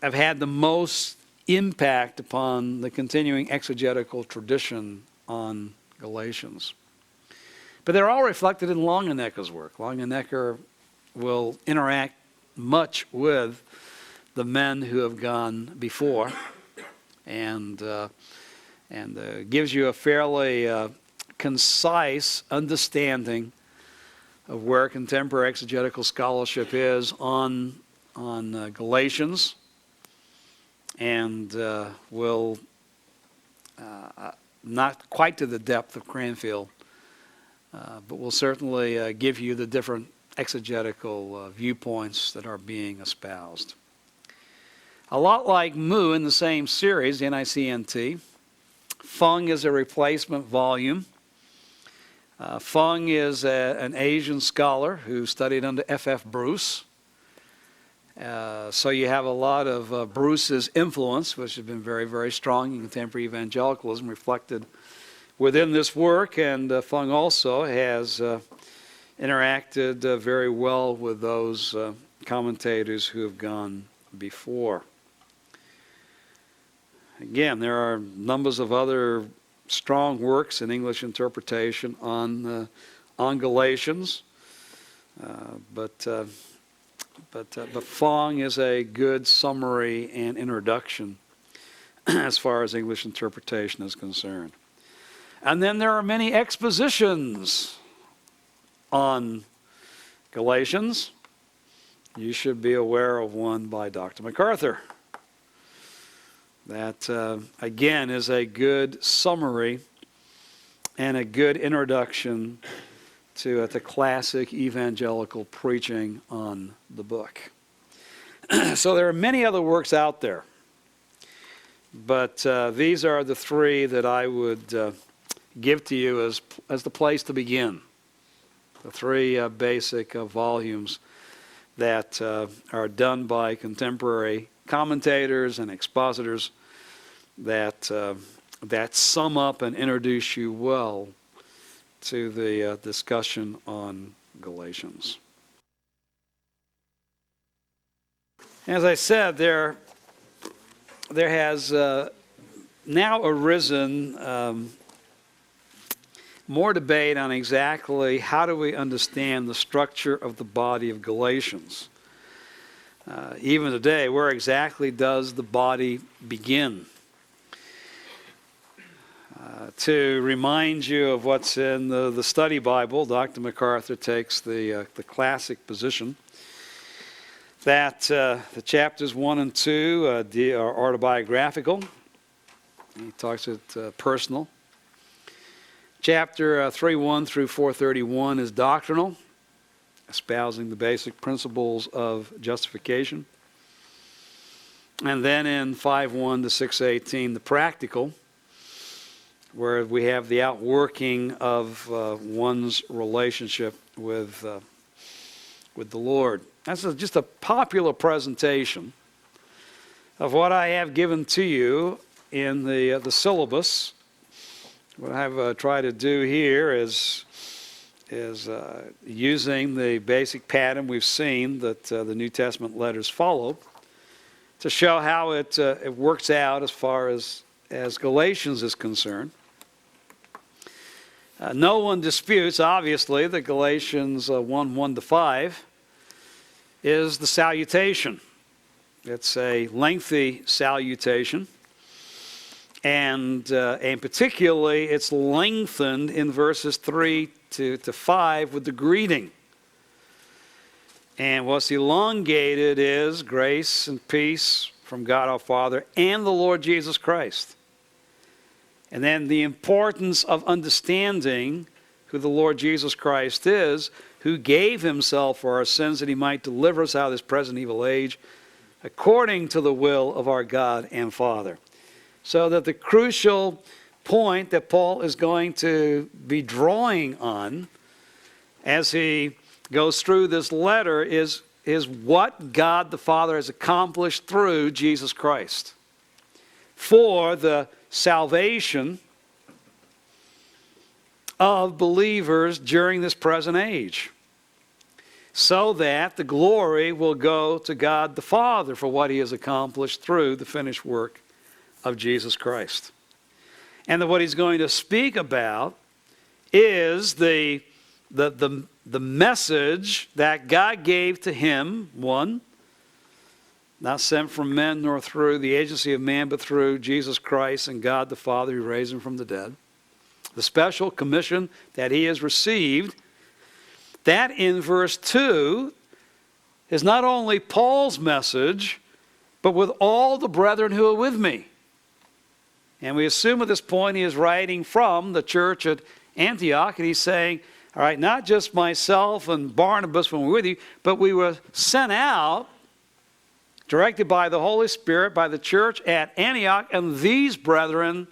have had the most impact upon the continuing exegetical tradition on Galatians. But they're all reflected in Longenecker's work. Longenecker will interact much with the men who have gone before, and gives you a fairly concise understanding of where contemporary exegetical scholarship is on Galatians, and will not quite to the depth of Cranfield, but will certainly give you the different exegetical viewpoints that are being espoused. A lot like Mu in the same series, the NICNT, Fung is a replacement volume. Fung is an Asian scholar who studied under F.F. Bruce. So you have a lot of Bruce's influence, which has been very, very strong in contemporary evangelicalism, reflected within this work. And Fung also has interacted very well with those commentators who have gone before. Again, there are numbers of other strong works in English interpretation on Galatians, but Fong is a good summary and introduction as far as English interpretation is concerned. And then there are many expositions on Galatians. You should be aware of one by Dr. MacArthur. That, again, is a good summary and a good introduction to classic evangelical preaching on the book. So there are many other works out there, but these are the three that I would give to you as the place to begin. The three basic volumes that are done by contemporary commentators and expositors that sum up and introduce you well to the discussion on Galatians. As I said, there has now arisen more debate on exactly how do we understand the structure of the body of Galatians. Even today, where exactly does the body begin? To remind you of what's in the study Bible, Dr. MacArthur takes the classic position that the chapters 1 and 2 are autobiographical. He talks it personal. Chapter 3:1 through 4:31 is doctrinal, espousing the basic principles of justification. And then in 5:1 to 6:18, the practical, where we have the outworking of one's relationship with the Lord. That's just a popular presentation of what I have given to you in the syllabus. What I've tried to do here is using the basic pattern we've seen that the New Testament letters follow to show how it works out as far as Galatians is concerned. No one disputes, obviously, that Galatians 1:1 to 5 is the salutation. It's a lengthy salutation. And particularly, it's lengthened in verses 3 to 5 with the greeting. And what's elongated is grace and peace from God our Father and the Lord Jesus Christ. And then the importance of understanding who the Lord Jesus Christ is, who gave himself for our sins that he might deliver us out of this present evil age, according to the will of our God and Father. So that the crucial point that Paul is going to be drawing on as he goes through this letter is what God the Father has accomplished through Jesus Christ for the salvation of believers during this present age, so that the glory will go to God the Father for what he has accomplished through the finished work of Jesus Christ. And that what he's going to speak about is the the message that God gave to him, one, not sent from men nor through the agency of man, but through Jesus Christ and God the Father who raised him from the dead. The special commission that he has received, that in verse 2 is not only Paul's message, but with all the brethren who are with me. And we assume at this point he is writing from the church at Antioch, and he's saying, all right, not just myself and Barnabas when we were with you, but we were sent out, directed by the Holy Spirit, by the church at Antioch, and these brethren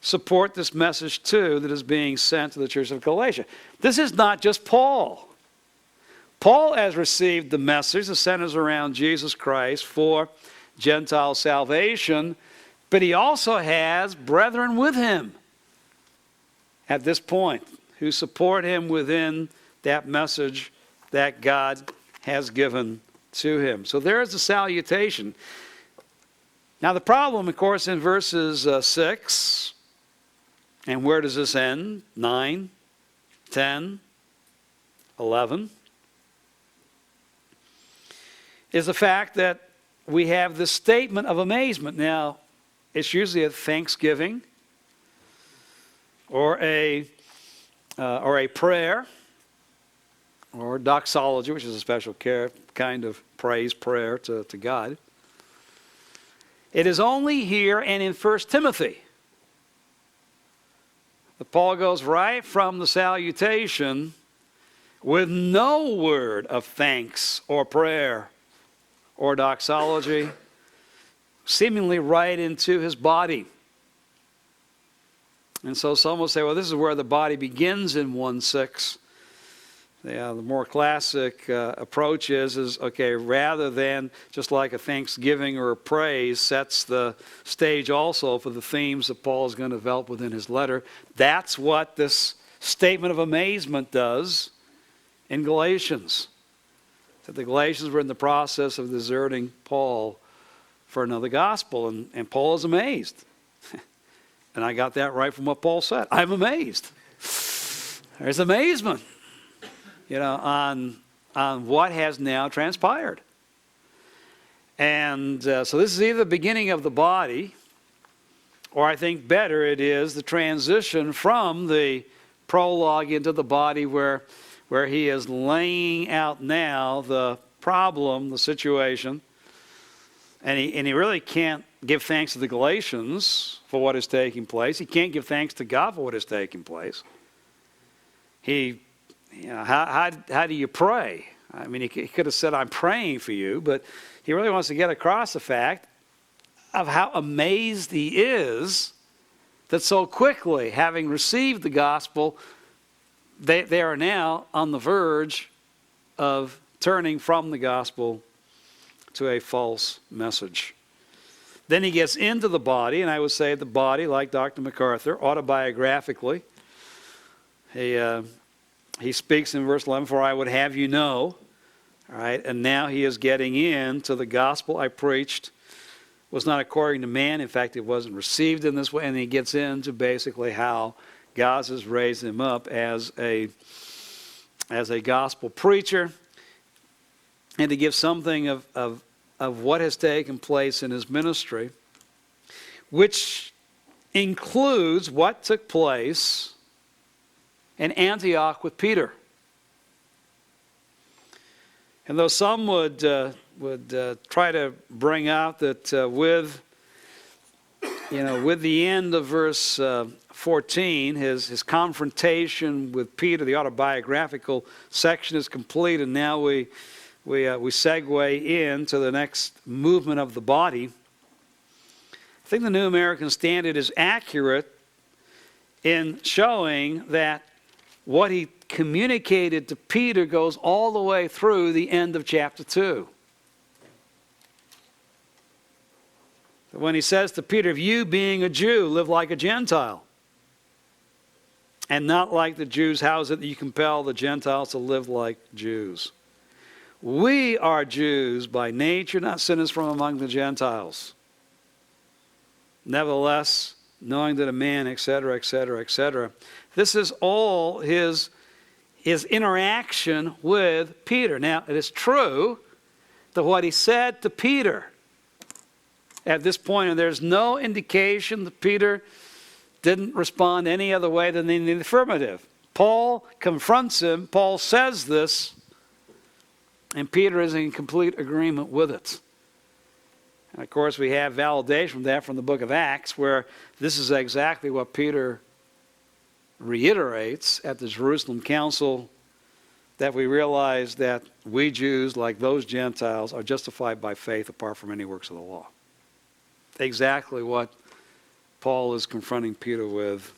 support this message too that is being sent to the church of Galatia. This is not just Paul. Paul has received the message that centers around Jesus Christ for Gentile salvation, but he also has brethren with him at this point who support him within that message that God has given to him. So there's the salutation. Now the problem, of course, in verses 6, and where does this end? 9, 10, 11, is the fact that we have this statement of amazement. Now, it's usually a thanksgiving or a prayer or doxology, which is a special kind of praise prayer to God. It is only here and in 1 Timothy that Paul goes right from the salutation with no word of thanks or prayer or doxology, seemingly right into his body. And so some will say, well, this is where the body begins in 1:6. The more classic approach is, okay, rather than just like a thanksgiving or a praise sets the stage also for the themes that Paul is going to develop within his letter. That's what this statement of amazement does in Galatians. That the Galatians were in the process of deserting Paul for another gospel, and Paul is amazed. And I got that right from what Paul said. I'm amazed. There's amazement, on what has now transpired. And so this is either the beginning of the body, or I think better it is the transition from the prologue into the body where he is laying out now the problem, the situation. And he really can't give thanks to the Galatians for what is taking place. He can't give thanks to God for what is taking place. How do you pray? I mean, he could have said, I'm praying for you, but he really wants to get across the fact of how amazed he is that so quickly, having received the gospel, they are now on the verge of turning from the gospel to a false message. Then he gets into the body, and I would say the body, like Dr. MacArthur, autobiographically, he speaks in verse 11, for I would have you know, all right, and now he is getting into the gospel I preached was not according to man. In fact, it wasn't received in this way, and he gets into basically how God has raised him up as a gospel preacher, and to give something of what has taken place in his ministry, which includes what took place in Antioch with Peter. And though some would try to bring out that with the end of verse 14, his confrontation with Peter, the autobiographical section is complete, and now we segue into the next movement of the body. I think the New American Standard is accurate in showing that what he communicated to Peter goes all the way through the end of chapter 2. When he says to Peter, if you being a Jew live like a Gentile, and not like the Jews, how is it that you compel the Gentiles to live like Jews? We are Jews by nature, not sinners from among the Gentiles. Nevertheless, knowing that a man, etc., etc., etc. This is all his his interaction with Peter. Now, it is true that what he said to Peter at this point, and there's no indication that Peter didn't respond any other way than in the affirmative. Paul confronts him, Paul says this, and Peter is in complete agreement with it. And of course, we have validation from that from the book of Acts, where this is exactly what Peter reiterates at the Jerusalem Council, that we realize that we Jews, like those Gentiles, are justified by faith apart from any works of the law. Exactly what Paul is confronting Peter with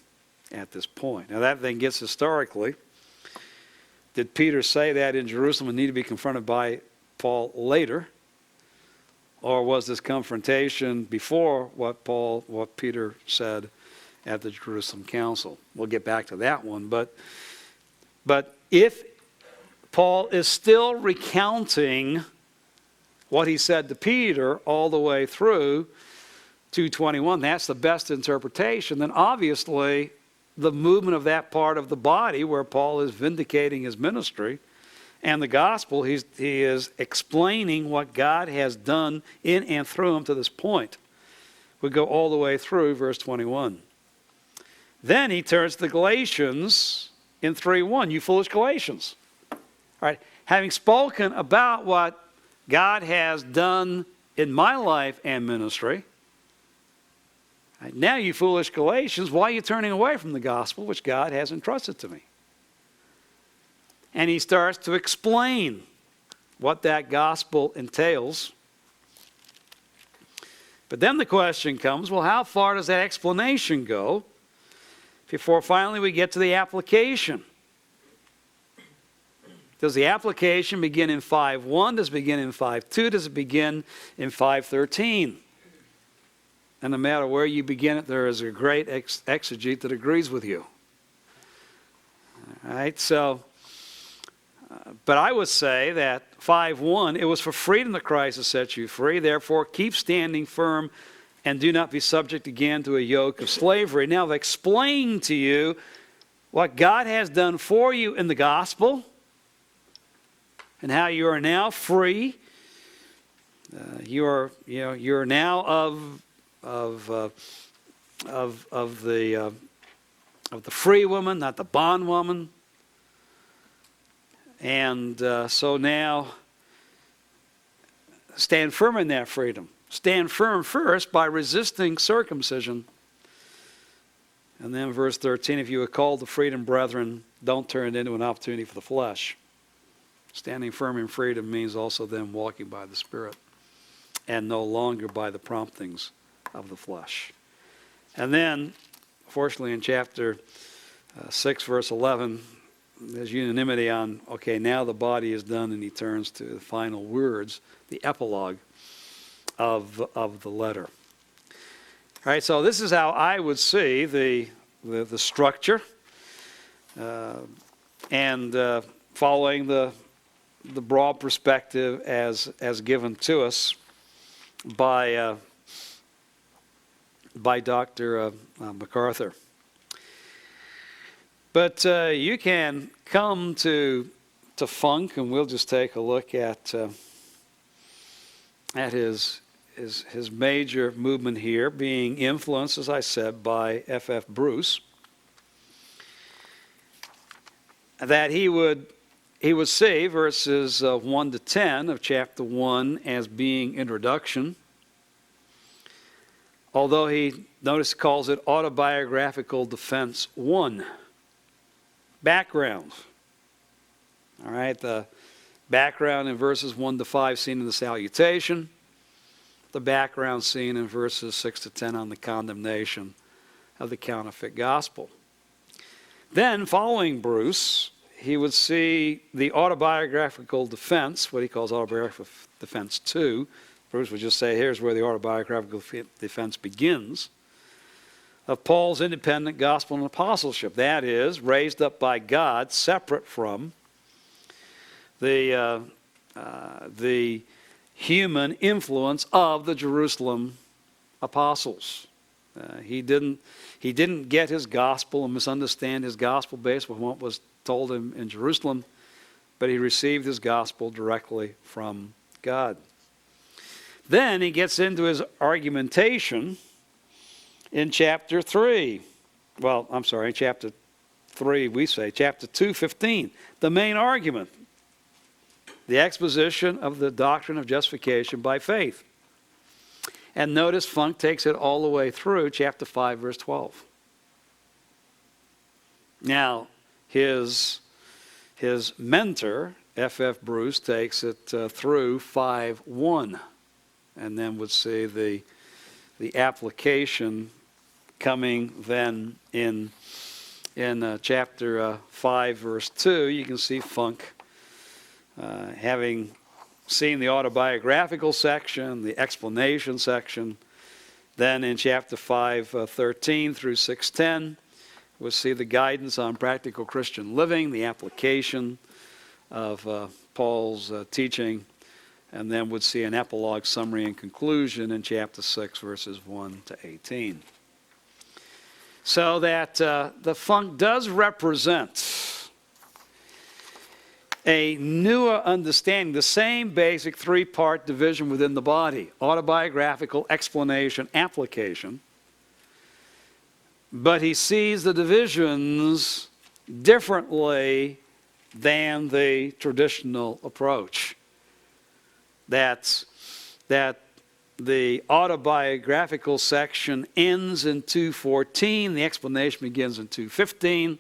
at this point. Now that then gets historically. Did Peter say that in Jerusalem and need to be confronted by Paul later? Or was this confrontation before what Peter said at the Jerusalem Council? We'll get back to that one. But if Paul is still recounting what he said to Peter all the way through 2:21, that's the best interpretation, then obviously the movement of that part of the body where Paul is vindicating his ministry and the gospel, he is explaining what God has done in and through him to this point. We go all the way through verse 21. Then he turns to Galatians in 3:1, you foolish Galatians. All right, having spoken about what God has done in my life and ministry, right, now you foolish Galatians, why are you turning away from the gospel which God has entrusted to me? And he starts to explain what that gospel entails. But then the question comes, well, how far does that explanation go before finally we get to the application? Does the application begin in 5:1? Does it begin in 5:2? Does it begin in 5:13? And no matter where you begin it, there is a great exegete that agrees with you. All right, so, but I would say that 5:1, it was for freedom that Christ has set you free. Therefore, keep standing firm and do not be subject again to a yoke of slavery. Now, I've explained to you what God has done for you in the gospel and how you are now free. You're now of the free woman, not the bondwoman. And so now, stand firm in that freedom. Stand firm first by resisting circumcision. And then verse 13, if you are called to freedom, brethren, don't turn it into an opportunity for the flesh. Standing firm in freedom means also then walking by the Spirit and no longer by the promptings of the flesh. And then, fortunately, in chapter 6, verse 11, there's unanimity on, okay, now the body is done, and he turns to the final words, the epilogue of the letter. All right, so this is how I would see the structure, and following the broad perspective as given to us by Dr. MacArthur. But you can come to Funk, and we'll just take a look at his major movement here, being influenced, as I said, by F.F. Bruce. That he would see verses 1 to 10 of chapter 1 as being introduction. Although he, notice, calls it Autobiographical Defense 1. Background. All right, the background in verses 1 to 5 seen in the salutation. The background seen in verses 6 to 10 on the condemnation of the counterfeit gospel. Then, following Bruce, he would see the autobiographical defense, what he calls autobiographical defense 2. Bruce would just say, here's where the autobiographical defense begins, of Paul's independent gospel and apostleship. That is, raised up by God, separate from the human influence of the Jerusalem apostles. He didn't get his gospel and misunderstand his gospel based on what was told him in Jerusalem, but he received his gospel directly from God. Then he gets into his argumentation in chapter 3. Well, I'm sorry, chapter 3, we say, chapter 2:15. The main argument, the exposition of the doctrine of justification by faith. And notice Funk takes it all the way through chapter 5, verse 12. Now, his mentor, F.F. Bruce, takes it through 5:1, and then would see the application coming then in chapter 5, verse 2. You can see Funk having seen the autobiographical section, the explanation section. Then in chapter 5:13 through 6:10, we'll see the guidance on practical Christian living, the application of Paul's teaching, and then would see an epilogue, summary, and conclusion in chapter 6, verses 1 to 18. So that the Funk does represent a newer understanding, the same basic three-part division within the body: autobiographical, explanation, application. But he sees the divisions differently than the traditional approach. That the autobiographical section ends in 2:14, the explanation begins in 2:15,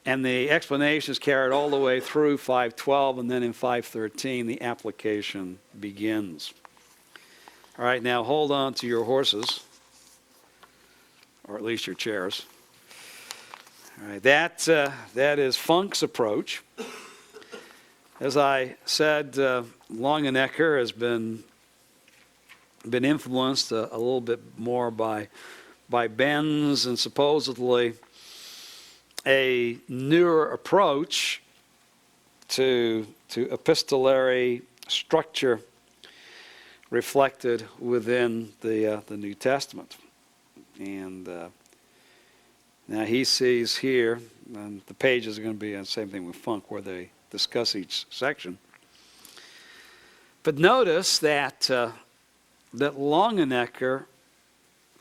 and the explanation is carried all the way through 5:12, and then in 5:13 the application begins. All right, now hold on to your horses, or at least your chairs. All right, that is Funk's approach. As I said, Longenecker has been influenced a little bit more by Benz, and supposedly a newer approach to epistolary structure reflected within the New Testament. And now he sees here, and the pages are going to be the same thing with Funk, where they discuss each section. But notice that Longenecker,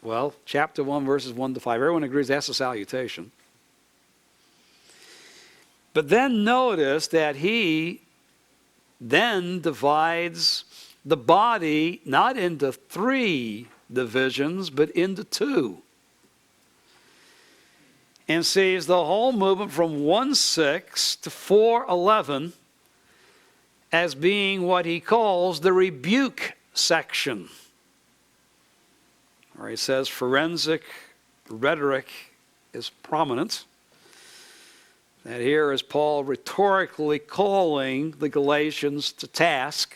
well, chapter 1, verses 1 to 5, everyone agrees that's a salutation. But then notice that he then divides the body not into 3 divisions, but into 2. And sees the whole movement from 1:6 to 4:11 as being what he calls the rebuke section. Or he says forensic rhetoric is prominent. That here is Paul rhetorically calling the Galatians to task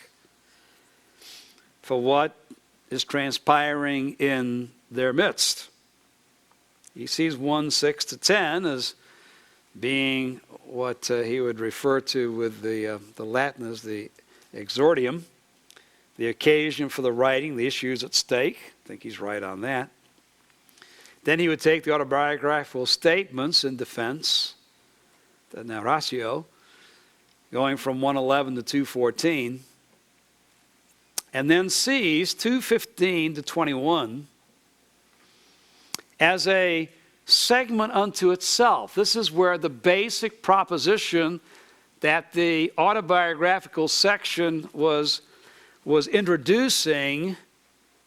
for what is transpiring in their midst. He sees 1:6 to 10 as being what he would refer to with the Latin as the exordium, the occasion for the writing, the issues at stake. I think he's right on that. Then he would take the autobiographical statements in defense, the narratio, going from 1:11 to 2:14, and then sees 2:15 to 21 as a segment unto itself. This is where the basic proposition that the autobiographical section was introducing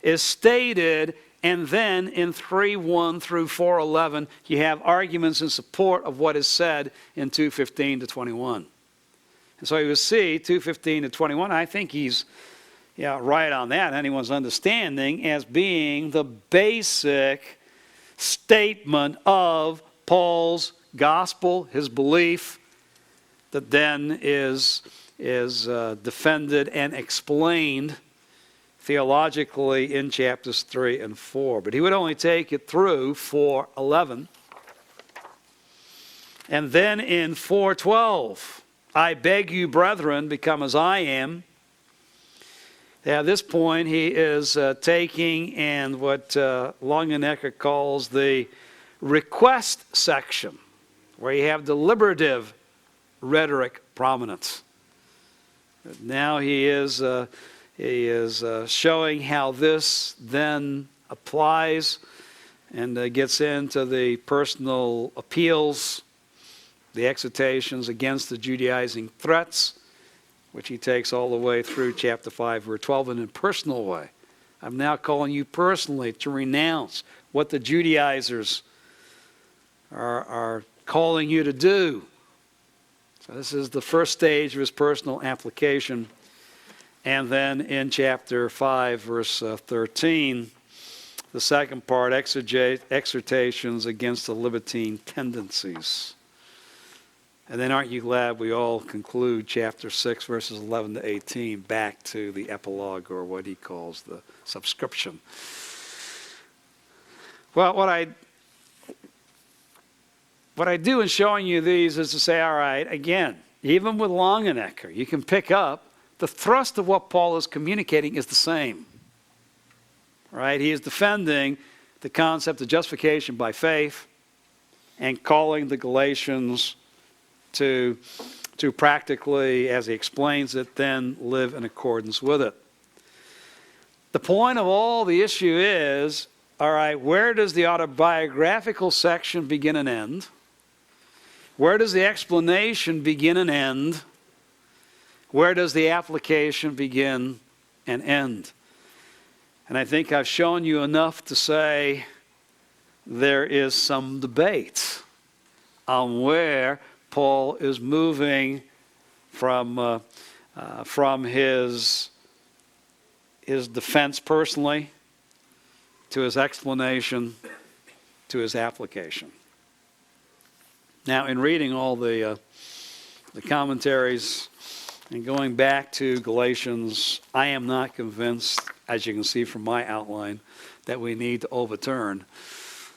is stated, and then in 3:1 through 4:11 you have arguments in support of what is said in 2:15 to 21. And so you will see 2:15 to 21, I think he's right on that, anyone's understanding, as being the basic statement of Paul's gospel, his belief, that then is defended and explained theologically in chapters 3 and 4. But he would only take it through 4:11. And then in 4:12, I beg you, brethren, become as I am. At this point, he is taking and what Longenecker calls the request section, where you have deliberative rhetoric prominence. Now he is showing how this then applies and gets into the personal appeals, the exhortations against the Judaizing threats, which he takes all the way through chapter 5, verse 12, in a personal way. I'm now calling you personally to renounce what the Judaizers are calling you to do. So this is the first stage of his personal application. And then in chapter 5, verse 13, the second part, exhortations against the libertine tendencies. And then aren't you glad we all conclude chapter 6, verses 11 to 18, back to the epilogue, or what he calls the subscription. Well, what I do in showing you these is to say, all right, again, even with Longenecker, you can pick up the thrust of what Paul is communicating is the same. Right? He is defending the concept of justification by faith and calling the Galatians to practically, as he explains it, then live in accordance with it. The point of all the issue is, all right, where does the autobiographical section begin and end? Where does the explanation begin and end? Where does the application begin and end? And I think I've shown you enough to say there is some debate on where Paul is moving from his defense personally to his explanation to his application. Now, in reading all the commentaries and going back to Galatians, I am not convinced, as you can see from my outline, that we need to overturn,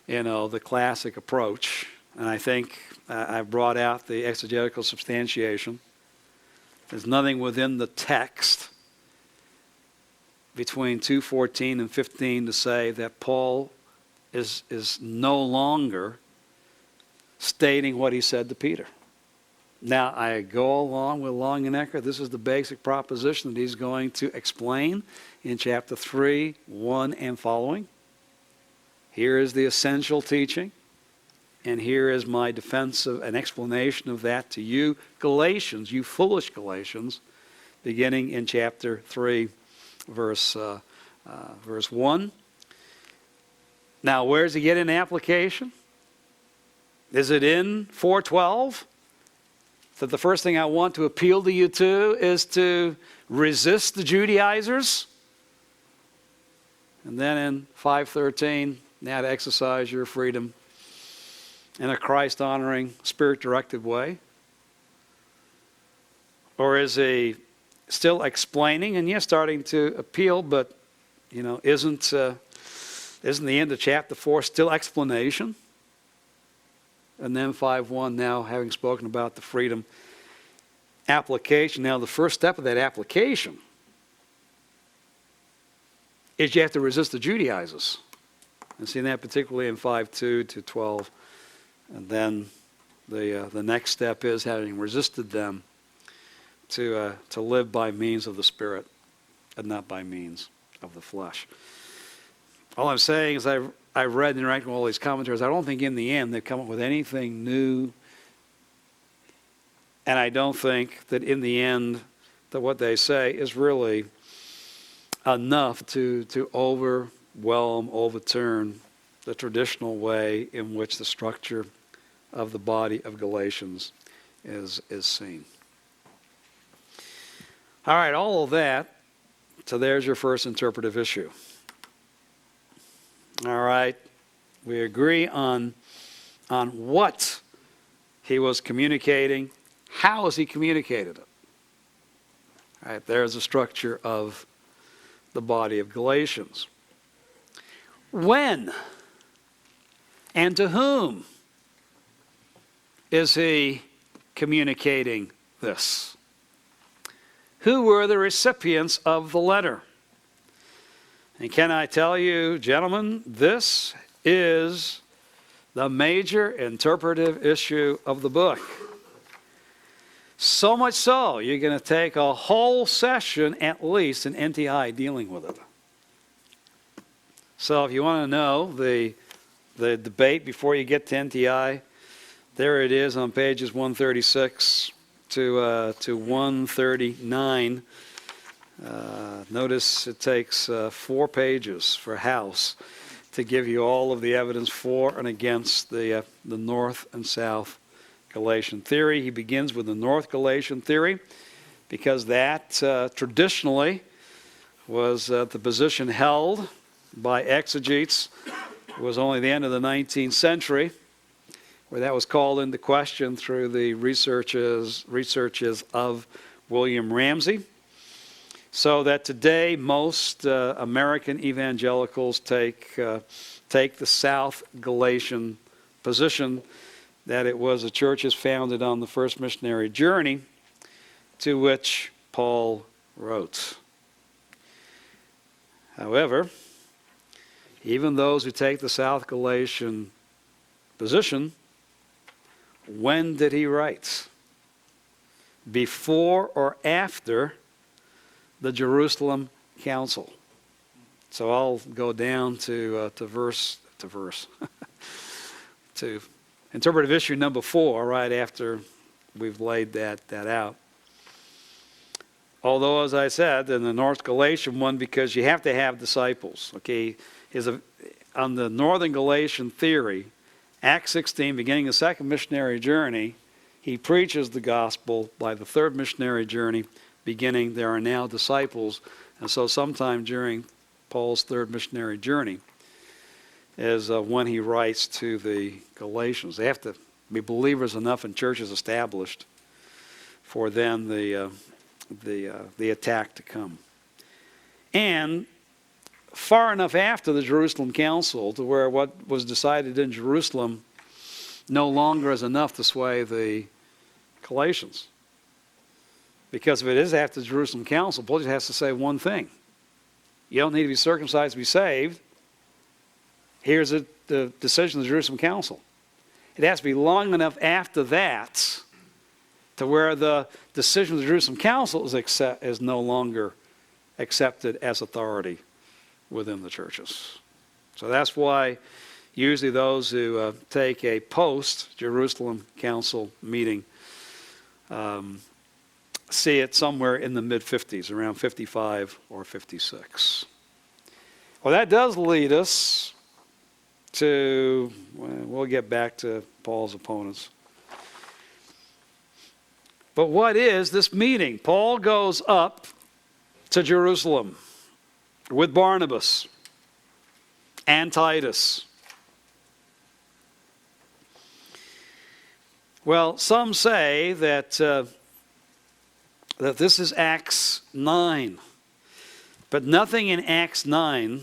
the classic approach. And I think I've brought out the exegetical substantiation. There's nothing within the text between 2:14 and 15 to say that Paul is no longer stating what he said to Peter. Now, I go along with Longenecker. This is the basic proposition that he's going to explain in chapter 3, 1 and following. Here is the essential teaching, and here is my defense of an explanation of that to you, Galatians, you foolish Galatians, beginning in chapter 3, verse 1. Now, where does he get in application? Is it in 4:12? That the first thing I want to appeal to you to is to resist the Judaizers. And then in 5:13, now to exercise your freedom in a Christ-honoring, Spirit-directed way. Or is he still explaining and yes, starting to appeal, but isn't the end of chapter 4 still explanation? And then 5:1, now having spoken about the freedom application. Now the first step of that application is you have to resist the Judaizers. And see that particularly in 5:2 to 12. And then the next step is, having resisted them, to live by means of the Spirit and not by means of the flesh. All I'm saying is I've read and interacted with all these commentators. I don't think in the end they've come up with anything new. And I don't think that in the end that what they say is really enough to overturn the traditional way in which the structure of the body of Galatians is seen. All right, all of that. So there's your first interpretive issue. All right, we agree on what he was communicating. How has he communicated it? All right, there's the structure of the body of Galatians. When and to whom is he communicating this? Who were the recipients of the letter? And can I tell you, gentlemen, this is the major interpretive issue of the book. So much so, you're going to take a whole session at least in NTI dealing with it. So if you want to know the debate before you get to NTI, there it is on pages 136 to 139. Notice it takes 4 pages for House to give you all of the evidence for and against the North and South Galatian theory. He begins with the North Galatian theory because that traditionally was the position held by exegetes. It was only the end of the 19th century where that was called into question through the researches of William Ramsey. So that today most American evangelicals take the South Galatian position that it was the churches founded on the first missionary journey to which Paul wrote. However, even those who take the South Galatian position, when did he write? Before or after the Jerusalem Council? So I'll go down to interpretive issue number 4, right after we've laid that out. Although, as I said, in the North Galatian one, because you have to have disciples, okay, on the Northern Galatian theory, Acts 16, beginning the second missionary journey, he preaches the gospel. By the third missionary journey, beginning, there are now disciples. And so sometime during Paul's third missionary journey is when he writes to the Galatians. They have to be believers enough and churches established for then the attack to come. And far enough after the Jerusalem Council to where what was decided in Jerusalem no longer is enough to sway the Galatians. Because if it is after the Jerusalem Council, Paul just has to say one thing. You don't need to be circumcised to be saved. Here's the decision of the Jerusalem Council. It has to be long enough after that to where the decision of the Jerusalem Council is no longer accepted as authority within the churches. So that's why usually those who take a post-Jerusalem Council meeting see it somewhere in the mid-50s, around 55 or 56. Well, that does lead us to, we'll get back to Paul's opponents. But what is this meeting? Paul goes up to Jerusalem with Barnabas and Titus. Well, some say that this is Acts 9. But nothing in Acts 9.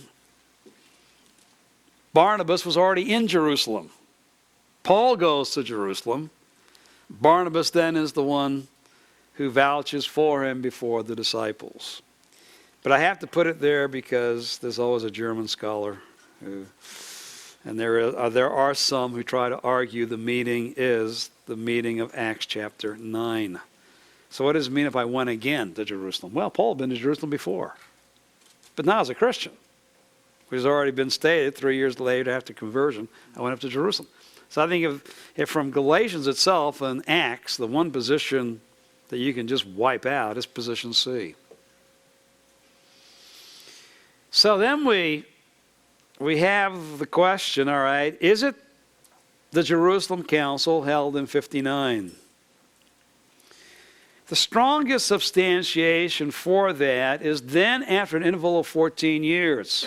Barnabas was already in Jerusalem. Paul goes to Jerusalem. Barnabas then is the one who vouches for him before the disciples. But I have to put it there because there's always a German scholar who, and there are some who try to argue the meeting is the meeting of Acts chapter 9. So what does it mean if I went again to Jerusalem? Well, Paul had been to Jerusalem before, but not as a Christian, which has already been stated 3 years later after conversion, I went up to Jerusalem. So I think if from Galatians itself and Acts, the one position that you can just wipe out is position C. So then we have the question, all right, is it the Jerusalem Council held in 59? The strongest substantiation for that is then after an interval of 14 years.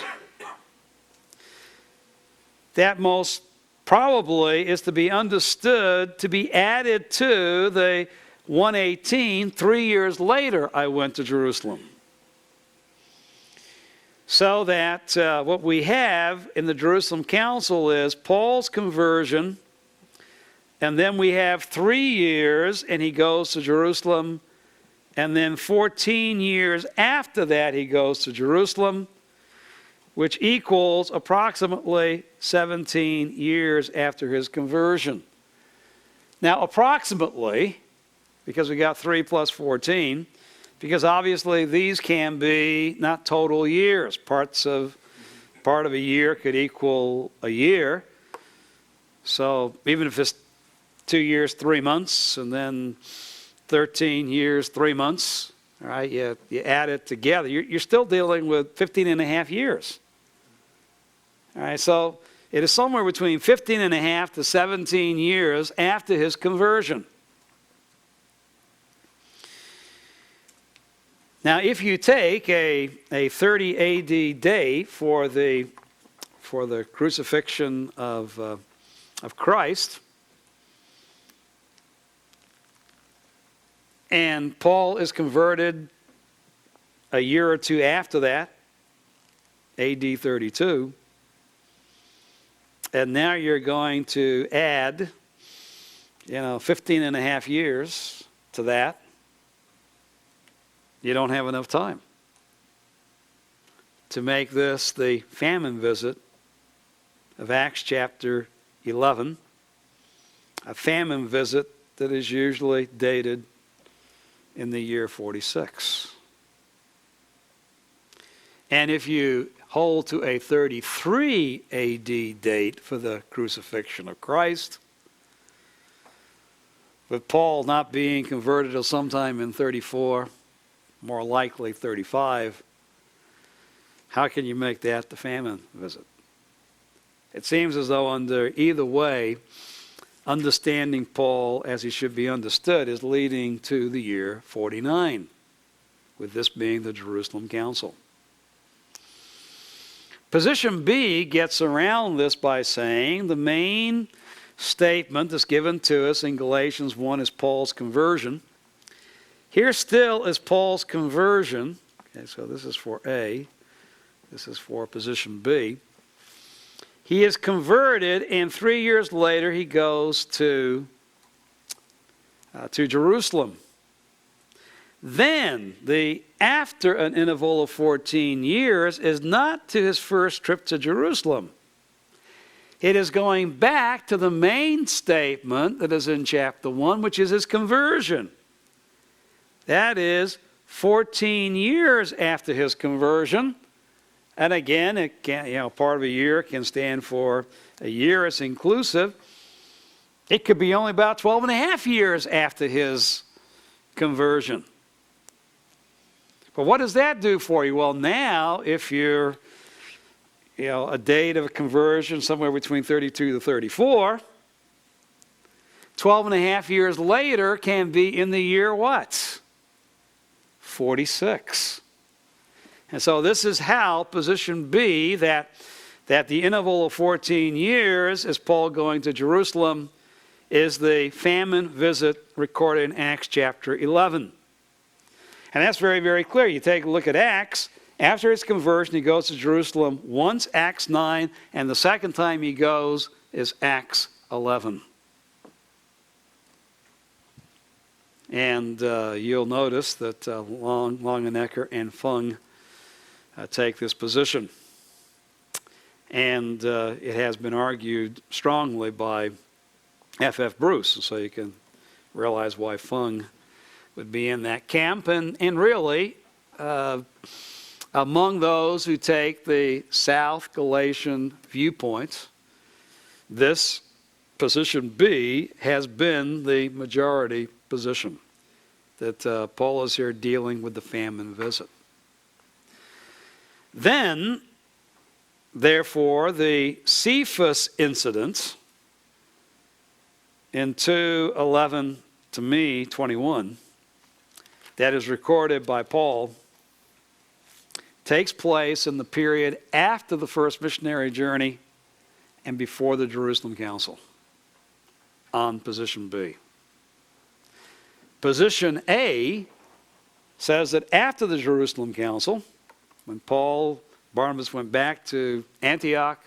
That most probably is to be understood to be added to the 118, 3 years later I went to Jerusalem. So that what we have in the Jerusalem Council is Paul's conversion, and then we have 3 years and he goes to Jerusalem, and then 14 years after that he goes to Jerusalem, which equals approximately 17 years after his conversion. Now, approximately, because we got 3 plus 14, because obviously these can be not total years. Part of a year could equal a year. So even if it's 2 years, 3 months, and then 13 years, 3 months, all right, you add it together, you're still dealing with 15 and a half years. All right, so it is somewhere between 15 and a half to 17 years after his conversion. Now, if you take a 30 AD date for the crucifixion of Christ, and Paul is converted a year or two after that, AD 32, and now you're going to add, 15 and a half years to that. You don't have enough time to make this the famine visit of Acts chapter 11, a famine visit that is usually dated in the year 46. And if you hold to a 33 AD date for the crucifixion of Christ, with Paul not being converted till sometime in 34, more likely 35, how can you make that the famine visit? It seems as though under either way, understanding Paul as he should be understood is leading to the year 49, with this being the Jerusalem Council. Position B gets around this by saying the main statement that's given to us in Galatians 1 is Paul's conversion. Here still is Paul's conversion. Okay, so this is for A. This is for position B. He is converted, and 3 years later he goes to Jerusalem. Then, after an interval of 14 years, is not to his first trip to Jerusalem. It is going back to the main statement that is in chapter 1, which is his conversion. That is 14 years after his conversion. And again, it can, part of a year can stand for a year. It's inclusive. It could be only about 12 and a half years after his conversion. But what does that do for you? Well, now, if you're, a date of conversion somewhere between 32 to 34, 12 and a half years later can be in the year what? 46. And so this is how position B, that the interval of 14 years is Paul going to Jerusalem, is the famine visit recorded in Acts chapter 11. And that's very, very clear. You take a look at Acts. After his conversion, he goes to Jerusalem once, Acts 9, and the second time he goes is Acts 11. And you'll notice that Longenecker and Fung take this position. And it has been argued strongly by F.F. Bruce, and so you can realize why Fung would be in that camp. And really, among those who take the South Galatian viewpoint, this position B has been the majority position, that Paul is here dealing with the famine visit. Then, therefore, the Cephas incident in 2:11 to me 21, that is recorded by Paul, takes place in the period after the first missionary journey and before the Jerusalem Council on position B. Position A says that after the Jerusalem Council, when Barnabas went back to Antioch,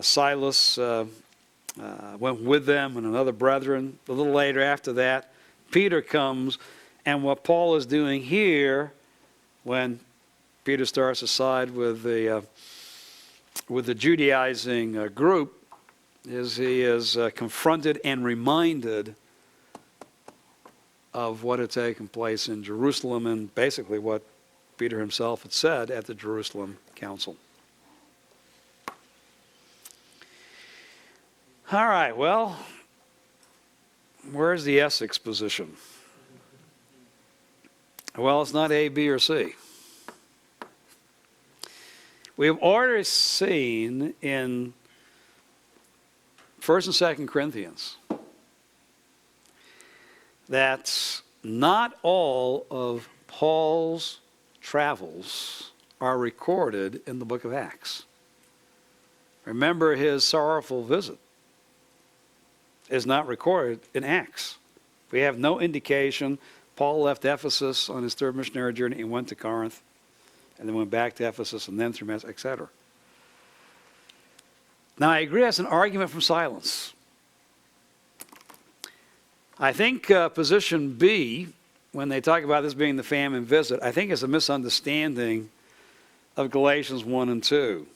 Silas went with them and another brethren. A little later after that, Peter comes, and what Paul is doing here, when Peter starts to side with the Judaizing group, is he is confronted and reminded of what had taken place in Jerusalem and basically what Peter himself had said at the Jerusalem Council. All right, well, where's the Essex position? Well, it's not A, B, or C. We have already seen in 1st and 2nd Corinthians that not all of Paul's travels are recorded in the book of Acts. Remember, his sorrowful visit is not recorded in Acts. We have no indication. Paul left Ephesus on his 3rd missionary journey and went to Corinth, and then went back to Ephesus and then through Macedonia, etc. Now, I agree that's an argument from silence. I think position B, when they talk about this being the famine visit, I think is a misunderstanding of Galatians 1 and 2.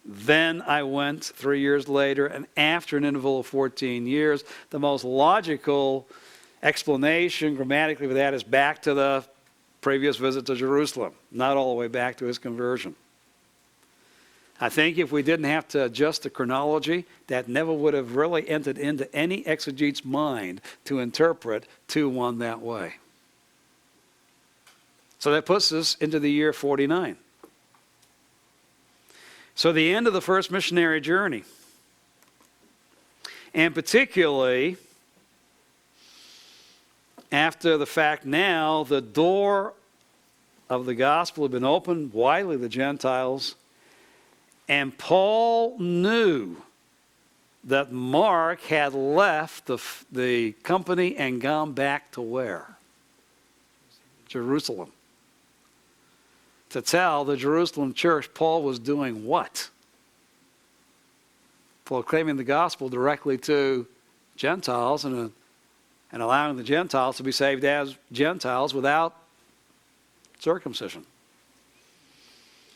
Then I went 3 years later, and after an interval of 14 years, the most logical explanation grammatically for that is back to the previous visit to Jerusalem, not all the way back to his conversion. I think if we didn't have to adjust the chronology, that never would have really entered into any exegete's mind to interpret 2:1 that way. So that puts us into the year 49. So the end of the first missionary journey. And particularly after the fact now, the door of the gospel had been opened widely to the Gentiles, and Paul knew that Mark had left the company and gone back to where? Jerusalem. To tell the Jerusalem church Paul was doing what? Proclaiming the gospel directly to Gentiles and allowing the Gentiles to be saved as Gentiles without circumcision.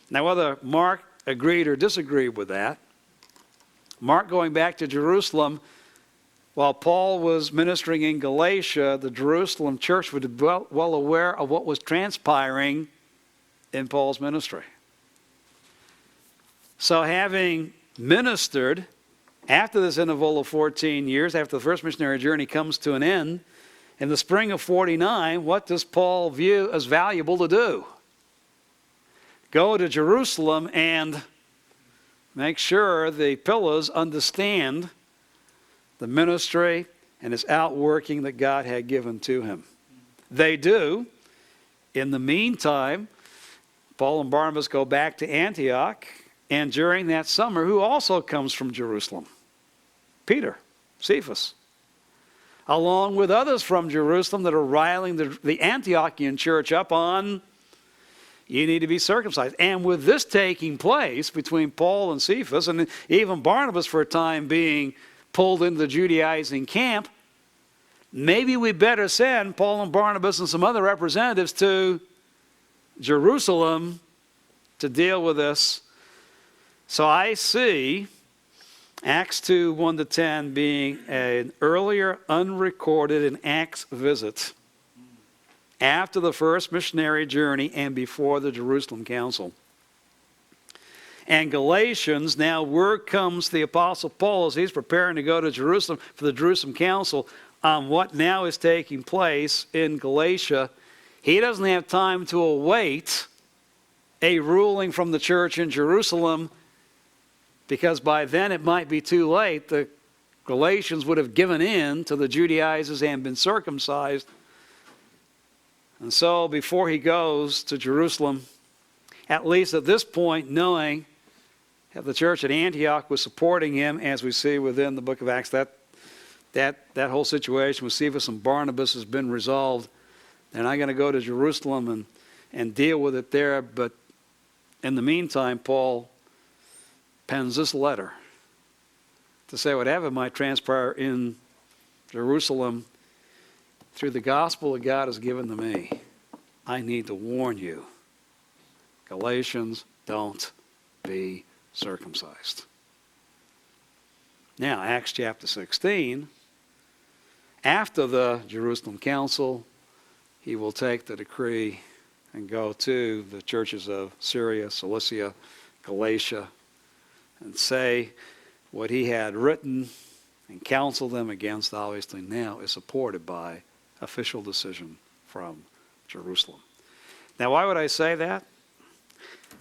Now, whether Mark agreed or disagreed with that, Mark going back to Jerusalem, while Paul was ministering in Galatia, the Jerusalem church was well aware of what was transpiring in Paul's ministry. So having ministered after this interval of 14 years, after the first missionary journey comes to an end, in the spring of 49, what does Paul view as valuable to do? Go to Jerusalem and make sure the pillars understand the ministry and its outworking that God had given to him. They do. In the meantime, Paul and Barnabas go back to Antioch, and during that summer, who also comes from Jerusalem? Peter, Cephas, along with others from Jerusalem that are riling the Antiochian church up on, you need to be circumcised. And with this taking place between Paul and Cephas, and even Barnabas for a time being pulled into the Judaizing camp, maybe we better send Paul and Barnabas and some other representatives to Jerusalem to deal with this. So I see Acts 2, 1-10 being an earlier unrecorded in Acts visit after the first missionary journey and before the Jerusalem Council. And Galatians, now word comes to the Apostle Paul as he's preparing to go to Jerusalem for the Jerusalem Council on what now is taking place in Galatia. He doesn't have time to await a ruling from the church in Jerusalem, because by then it might be too late. The Galatians would have given in to the Judaizers and been circumcised. And so before he goes to Jerusalem, at least at this point, knowing that the church at Antioch was supporting him, as we see within the book of Acts, that whole situation with Cephas and Barnabas has been resolved. They're not going to go to Jerusalem and deal with it there. But in the meantime, Paul pens this letter to say whatever might transpire in Jerusalem, through the gospel that God has given to me, I need to warn you Galatians, don't be circumcised. Now, Acts chapter 16, after the Jerusalem Council, he will take the decree and go to the churches of Syria, Cilicia, Galatia, and say what he had written and counsel them against, obviously now is supported by official decision from Jerusalem. Now, why would I say that?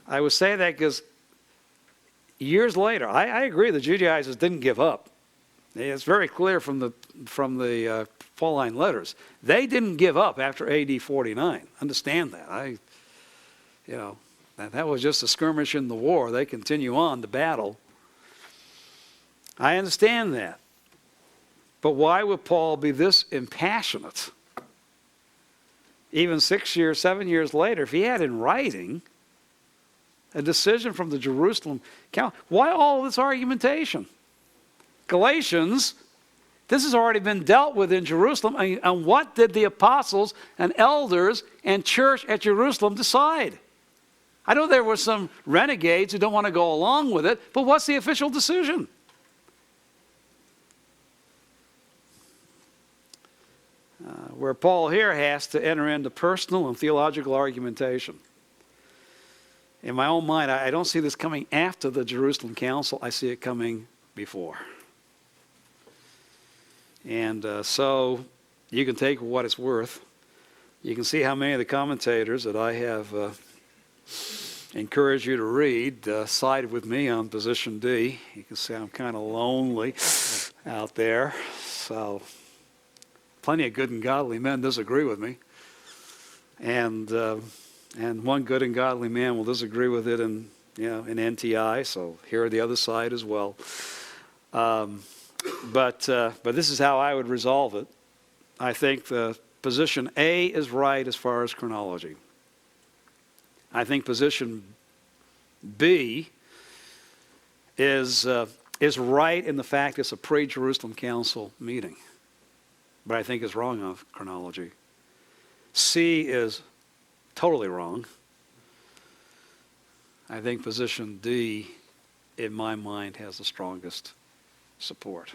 I would say that because years later, I agree the Judaizers didn't give up. It's very clear from the Pauline letters. They didn't give up after AD 49. Understand that. That was just a skirmish in the war. They continue on to battle. I understand that. But why would Paul be this impassionate? Even 7 years later, if he had in writing a decision from the Jerusalem Council, why all of this argumentation? Galatians, this has already been dealt with in Jerusalem. And what did the apostles and elders and church at Jerusalem decide? I know there were some renegades who don't want to go along with it, but what's the official decision? Where Paul here has to enter into personal and theological argumentation. In my own mind, I don't see this coming after the Jerusalem Council. I see it coming before. And so you can take what it's worth. You can see how many of the commentators that I have encouraged you to read sided with me on position D. You can see I'm kind of lonely out there. So plenty of good and godly men disagree with me. And one good and godly man will disagree with it in NTI. So here are the other side as well. But this is how I would resolve it. I think the position A is right as far as chronology. I think position B is right in the fact it's a pre-Jerusalem Council meeting, but I think it's wrong on chronology. C is totally wrong. I think position D, in my mind, has the strongest support.